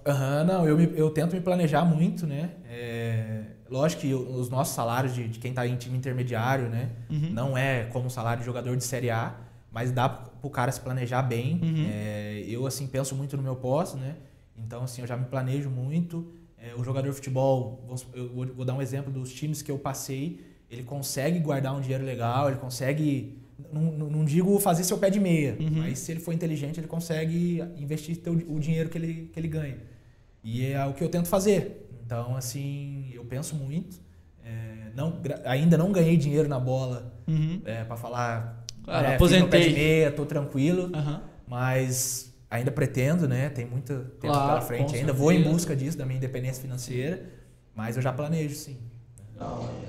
Não, eu tento me planejar muito, né? Lógico que os nossos salários de quem está em time intermediário, né? Não é como o salário de jogador de Série A, mas dá pro cara se planejar bem. Eu, assim, penso muito no meu pós, né? Então, assim, eu já me planejo muito. O jogador de futebol, eu vou dar um exemplo dos times que eu passei, ele consegue guardar um dinheiro legal, ele consegue, não digo fazer seu pé de meia, mas se ele for inteligente, ele consegue investir o dinheiro que ele ganha. E é o que eu tento fazer. Então, assim, eu penso muito. Ainda não ganhei dinheiro na bola para falar... Claro, aposentei. Fiz meu pé de meia, tô tranquilo. Mas ainda pretendo, né? Tem muito tempo pela frente ainda. Vou em busca disso, da minha independência financeira. Mas eu já planejo, sim.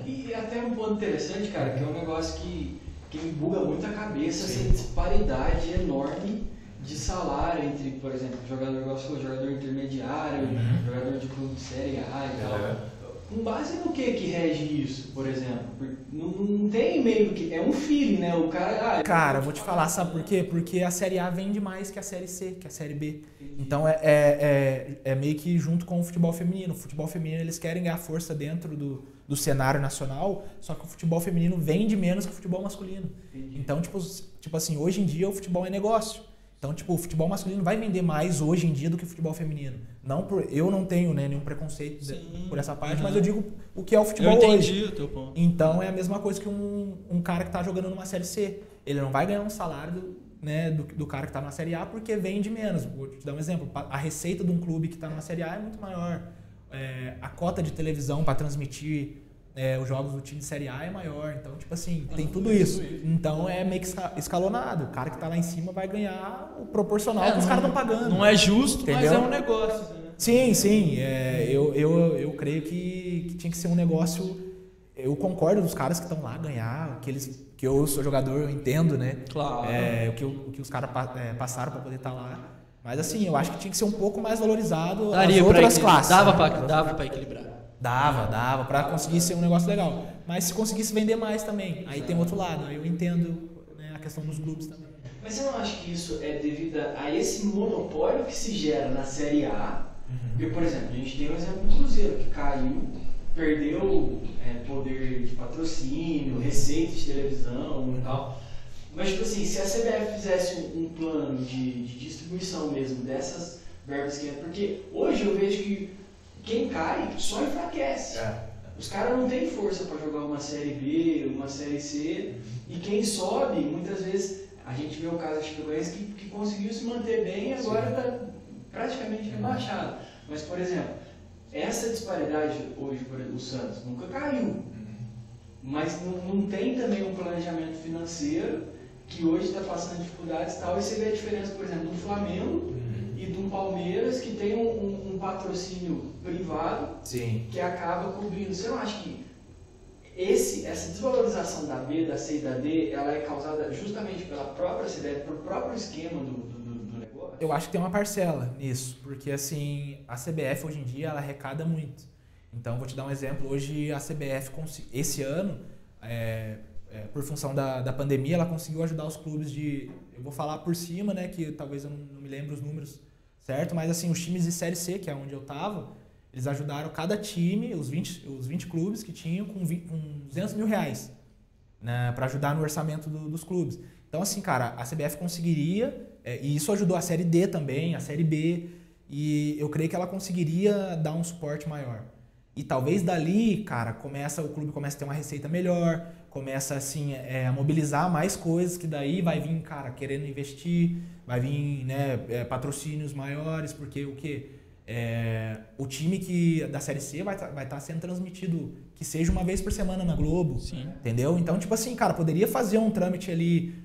E até um ponto interessante, cara, que é um negócio que me buga muito a cabeça, essa disparidade enorme de salário entre, por exemplo, jogador intermediário, jogador de clube de Série A e tal. Com base no que rege isso, por exemplo? Não tem meio que... É um feeling, né? O cara... Cara, vou te falar, sabe por quê? Porque a Série A vende mais que a Série C, que a Série B. Então é meio que junto com o futebol feminino. O futebol feminino, eles querem ganhar força dentro do cenário nacional, só que o futebol feminino vende menos que o futebol masculino. Então, tipo assim, hoje em dia o futebol é negócio. Então, tipo, o futebol masculino vai vender mais hoje em dia do que o futebol feminino. Eu não tenho, né, nenhum preconceito por essa parte, mas eu digo o que é o futebol hoje. Eu entendi o teu ponto. Então, é a mesma coisa que um cara que está jogando numa Série C. Ele não vai ganhar um salário do cara que está na Série A porque vende menos. Vou te dar um exemplo. A receita de um clube que está na Série A é muito maior. A cota de televisão para transmitir os jogos do time de Série A é maior. Então, tipo assim, tem tudo isso. Então, é meio que escalonado. O cara que tá lá em cima vai ganhar o proporcional que os caras estão pagando. Não é justo, entendeu? mas é um negócio. Né? Sim. Eu creio que tinha que ser um negócio... Eu concordo dos caras que estão lá ganhar, que eu sou jogador, eu entendo, né? Claro. O que os caras passaram para poder estar lá. Mas, assim, eu acho que tinha que ser um pouco mais valorizado as outras classes. Dava para equilibrar. Dava para conseguir ser um negócio legal. Mas se conseguisse vender mais também, aí tem outro lado. Aí eu entendo, né, a questão dos clubes também. Mas você não acha que isso é devido a esse monopólio que se gera na Série A? Porque, por exemplo, a gente tem um exemplo do Cruzeiro, que caiu, perdeu poder de patrocínio, receita de televisão e tal. Mas, tipo assim, se a CBF fizesse um plano de distribuição mesmo dessas verbas que... Porque hoje eu vejo que quem cai só enfraquece. Os caras não têm força para jogar uma Série B, uma Série C. E quem sobe, muitas vezes, a gente vê o caso de Chapecoense que conseguiu se manter bem e agora está praticamente rebaixado. Mas, por exemplo, essa disparidade hoje, por exemplo, o Santos nunca caiu. Mas não tem também um planejamento financeiro que hoje está passando dificuldades e tal. E você vê a diferença, por exemplo, do Flamengo e do Palmeiras, que tem um patrocínio privado que acaba cobrindo. Você não acha que essa desvalorização da B, da C e da D, ela é causada justamente pela própria CBF, pelo próprio esquema do negócio? Eu acho que tem uma parcela nisso, porque assim, a CBF hoje em dia ela arrecada muito. Então, vou te dar um exemplo. Hoje, a CBF, esse ano, por função da pandemia, ela conseguiu ajudar os clubes eu vou falar por cima, né, que talvez eu não me lembre os números certo, mas assim, os times de Série C, que é onde eu tava, eles ajudaram cada time, os 20 clubes que tinham, com 200 mil reais, né, para ajudar no orçamento dos clubes. Então, assim, cara, a CBF conseguiria, e isso ajudou a Série D também, a Série B, e eu creio que ela conseguiria dar um suporte maior. E talvez dali, cara, o clube começa a ter uma receita melhor, começa assim a mobilizar mais coisas, que daí vai vir, cara, querendo investir, vai vir, né, patrocínios maiores, porque o quê? O time da Série C vai estar sendo transmitido, que seja uma vez por semana na Globo. Sim. Entendeu? Então, tipo assim, cara, poderia fazer um trâmite ali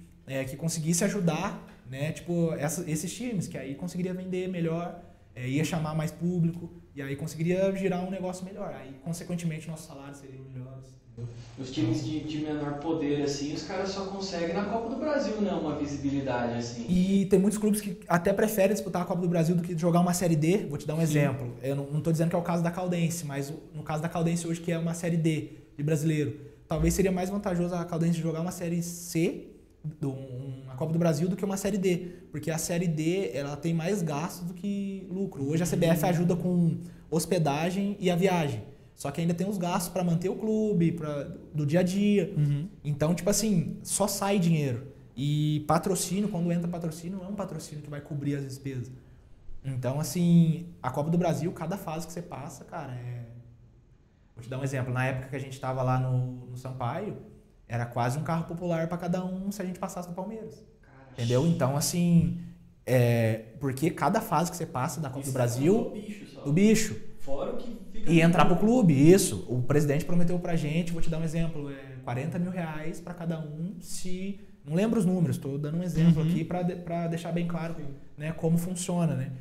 que conseguisse ajudar, né, tipo, esses times, que aí conseguiria vender melhor, ia chamar mais público, e aí conseguiria girar um negócio melhor. Aí, consequentemente, nossos salários seriam melhores. Os times de menor poder, assim, os caras só conseguem na Copa do Brasil, né? Uma visibilidade, assim. E tem muitos clubes que até preferem disputar a Copa do Brasil do que jogar uma Série D. Vou te dar um exemplo. Eu não estou dizendo que é o caso da Caldense, mas no caso da Caldense hoje, que é uma Série D de brasileiro, talvez seria mais vantajoso a Caldense jogar uma Série C, uma Copa do Brasil, do que uma Série D. Porque a Série D, ela tem mais gastos do que lucro. Hoje a CBF ajuda com hospedagem e a viagem. Só que ainda tem os gastos para manter o clube, do dia a dia. Uhum. Então, tipo assim, só sai dinheiro. E patrocínio, quando entra patrocínio, não é um patrocínio que vai cobrir as despesas. Então, assim, a Copa do Brasil, cada fase que você passa, cara, Vou te dar um exemplo. Na época que a gente estava lá no Sampaio, era quase um carro popular para cada um se a gente passasse do Palmeiras. Caraca. Entendeu? Então, assim, porque cada fase que você passa da Copa do Brasil... Do bicho. Fora o que fica... E entrar pro clube, isso. O presidente prometeu pra gente, vou te dar um exemplo, 40 mil reais pra cada um, se... Não lembro os números, tô dando um exemplo aqui pra deixar bem claro, né, como funciona, né?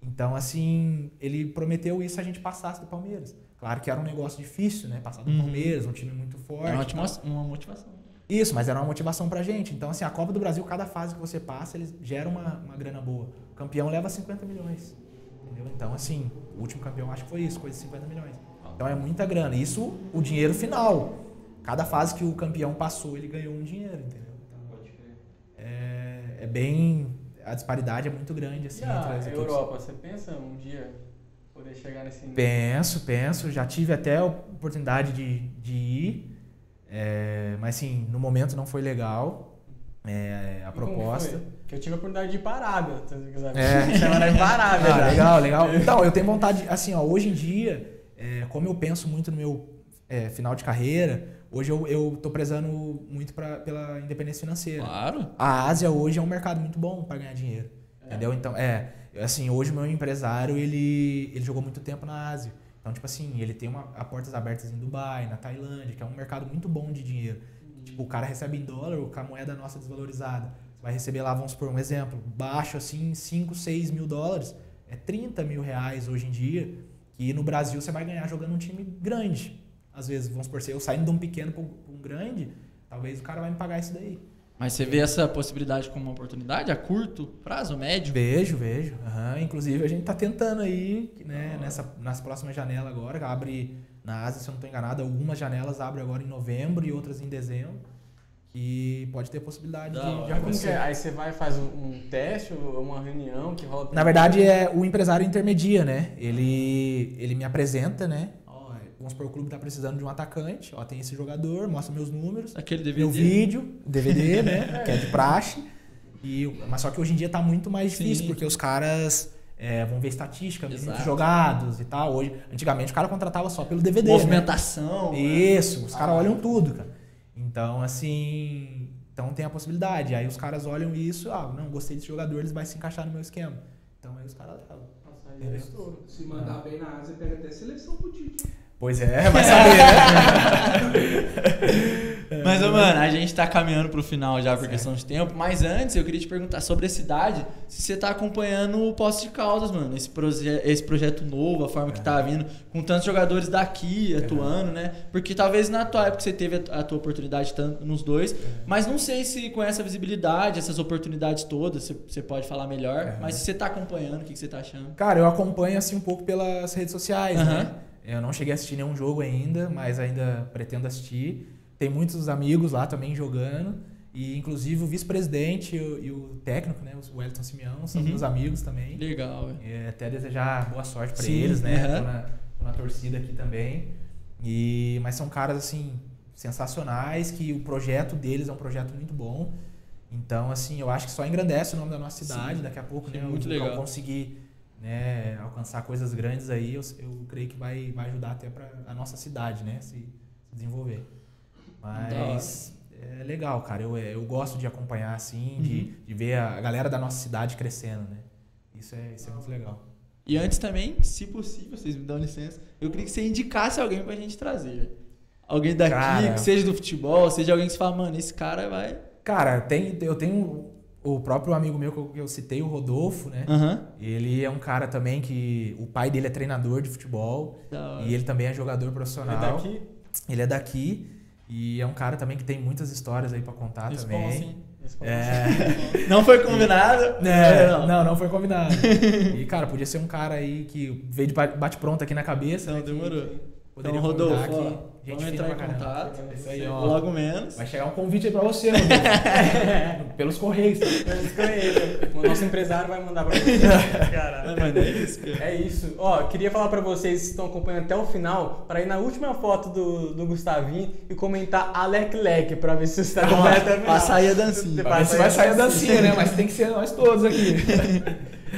Então, assim, ele prometeu isso se a gente passasse do Palmeiras. Claro que era um negócio difícil, né? Passar do Palmeiras, um time muito forte. Era uma motivação. Isso, mas era uma motivação pra gente. Então, assim, a Copa do Brasil, cada fase que você passa, eles geram uma grana boa. O campeão leva 50 milhões. Entendeu? Então, assim, o último campeão acho que foi isso, coisa de 50 milhões. Então é muita grana. Isso, o dinheiro final. Cada fase que o campeão passou, ele ganhou um dinheiro, entendeu? Então, é bem... A disparidade é muito grande, assim, entre as equipes. Europa, você pensa um dia poder chegar nesse nível? Penso. Já tive até a oportunidade de ir, mas, assim, no momento não foi legal. A proposta. Porque eu tive a oportunidade de ir para a Arábia, se você quiser. Semana de Arábia. Legal. Então, eu tenho vontade, assim, hoje em dia, como eu penso muito no meu final de carreira, hoje eu tô prezando muito pela independência financeira. Claro. A Ásia hoje é um mercado muito bom para ganhar dinheiro, entendeu? Então, assim, hoje o meu empresário, ele jogou muito tempo na Ásia. Então, tipo assim, ele tem portas abertas em Dubai, na Tailândia, que é um mercado muito bom de dinheiro. Tipo, o cara recebe em dólar, com a moeda nossa desvalorizada. Você vai receber lá, vamos supor um exemplo, baixo assim, 5, 6 mil dólares, 30 mil reais hoje em dia, que no Brasil você vai ganhar jogando um time grande. Às vezes, vamos supor, eu saindo de um pequeno para um grande, talvez o cara vai me pagar isso daí. Mas você vê essa possibilidade como uma oportunidade a curto prazo, médio? Vejo. Inclusive, a gente tá tentando aí, né, nas próximas janelas agora, que abre na Ásia, se eu não estou enganado, algumas janelas abrem agora em novembro e outras em dezembro, que pode ter possibilidade de acontecer. Aí você vai e faz um teste, uma reunião que rola... Na verdade, o empresário intermedia, né? Ele me apresenta, né? Vamos supor, o clube tá precisando de um atacante, tem esse jogador, mostra meus números, aquele DVD. Meu vídeo, DVD, né? Que é de praxe. Mas só que hoje em dia tá muito mais difícil, porque os caras vão ver estatística, minutos jogados e tal. Antigamente o cara contratava só pelo DVD, movimentação. Né? Isso, os caras olham tudo, cara. Então, assim, tem a possibilidade. Aí os caras olham isso, não, gostei desse jogador, eles vão se encaixar no meu esquema. Então aí os caras levam. Se mandar bem na Ásia, pega até seleção pro Tite. Pois vai saber, né? Mas, mano, a gente tá caminhando pro final já por questão de tempo. Mas antes, eu queria te perguntar sobre a cidade, se você tá acompanhando o Poços de Caldas, mano. Esse projeto novo, a forma que tá vindo, com tantos jogadores daqui atuando, né? Porque talvez na tua época você teve a tua oportunidade tanto nos dois, mas não sei se com essa visibilidade, essas oportunidades todas, você pode falar melhor. Mas se você tá acompanhando, o que você tá achando? Cara, eu acompanho assim um pouco pelas redes sociais, né? Eu não cheguei a assistir nenhum jogo ainda, mas ainda pretendo assistir. Tem muitos amigos lá também jogando. E inclusive o vice-presidente e o técnico, né, o Wellington Simeão, são meus amigos também. Legal, velho. Até desejar boa sorte pra eles, né? Tô na torcida aqui também. Mas são caras, assim, sensacionais, que o projeto deles é um projeto muito bom. Então, assim, eu acho que só engrandece o nome da nossa cidade. Daqui a pouco, né, muito legal. Conseguir, né, alcançar coisas grandes aí, eu creio que vai ajudar até pra a nossa cidade, né, se desenvolver. Mas é legal, cara. Eu gosto de acompanhar, assim, de ver a galera da nossa cidade crescendo, né. Isso é muito legal. E antes também, se possível, vocês me dão licença, eu queria que você indicasse alguém pra gente trazer. Alguém daqui, cara, que seja do futebol, seja alguém que você fala, mano, esse cara vai... Cara, eu tenho o próprio amigo meu que eu citei, o Rodolfo, né? Ele é um cara também que... O pai dele é treinador de futebol. E ele também é jogador profissional. Ele é daqui? Ele é daqui. E é um cara também que tem muitas histórias aí pra contar também. Não foi combinado? Não foi combinado. E, cara, podia ser um cara aí que veio de bate-pronto aqui na cabeça. Não, né, demorou. Poderia então, Rodolfo, aqui. Vamos entrar em contato. Isso aí, ó. Logo menos. Vai chegar um convite aí pra você, Rodolfo. Pelos Correios. Pelos Correios. O nosso empresário vai mandar pra você. Caralho. Mano, é isso, cara. É isso. Ó, queria falar pra vocês que estão acompanhando até o final, pra ir na última foto do Gustavinho e comentar Alec Leque, pra ver se você tá completamente. Pra sair a dancinha. Pra ver se vai sair a dancinha, né? Mas tem que ser nós todos aqui.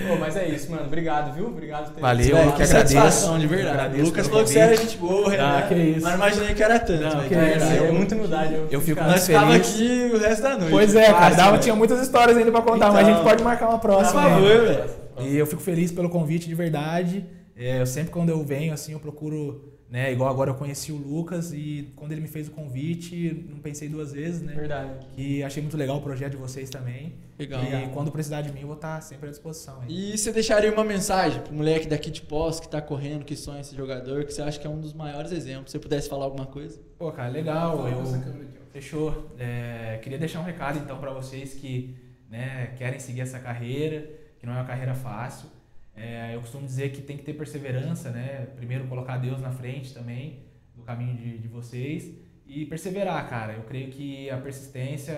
Pô, mas é isso, mano. Obrigado, viu? Obrigado por ter Valeu, eu que agradeço. De verdade. O Lucas falou que você era gente boa, que isso. Mas não imaginei que era tanto. Não, que é muita humildade. Eu fico muito feliz. Nós ficava aqui o resto da noite. Pois é, cara. Tinha muitas histórias ainda pra contar, mas a gente pode marcar uma próxima. Por favor, velho. E eu fico feliz pelo convite de verdade. Eu sempre, quando eu venho, assim, eu procuro... Né, igual agora eu conheci o Lucas e quando ele me fez o convite, não pensei duas vezes, né? Verdade. E achei muito legal o projeto de vocês também. Legal. E quando precisar de mim, eu vou estar sempre à disposição. Aí. E você deixaria uma mensagem pro moleque daqui de Poços que tá correndo, que sonha esse jogador, que você acha que é um dos maiores exemplos? Se você pudesse falar alguma coisa? Pô, cara, legal. Fechou. Queria deixar um recado, então, pra vocês que, né, querem seguir essa carreira, que não é uma carreira fácil. Eu costumo dizer que tem que ter perseverança, né? Primeiro colocar Deus na frente também do caminho de vocês e perseverar, cara. Eu creio que a persistência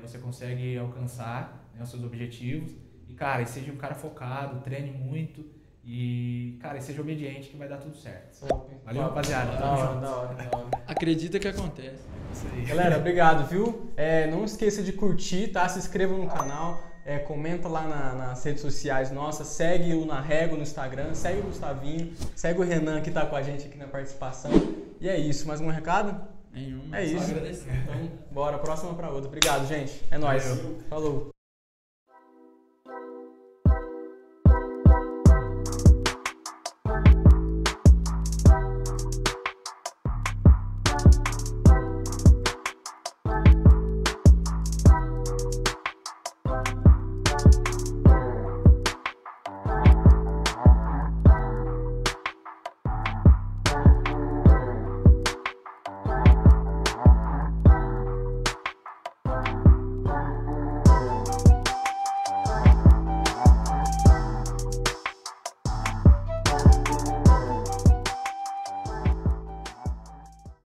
você consegue alcançar, né, os seus objetivos. E, cara, seja um cara focado, treine muito e, cara, seja obediente que vai dar tudo certo. Valeu, rapaziada. Da hora. Acredita que acontece. Isso aí. Galera, obrigado, viu? Não esqueça de curtir, tá? Se inscreva no canal. Comenta lá nas redes sociais nossas, segue o Narrego no Instagram, segue o Gustavinho, segue o Renan que tá com a gente aqui na participação. E é isso, mais um recado? Nenhum. É isso. Então, bora, próxima pra outra. Obrigado, gente. É nóis. Falou.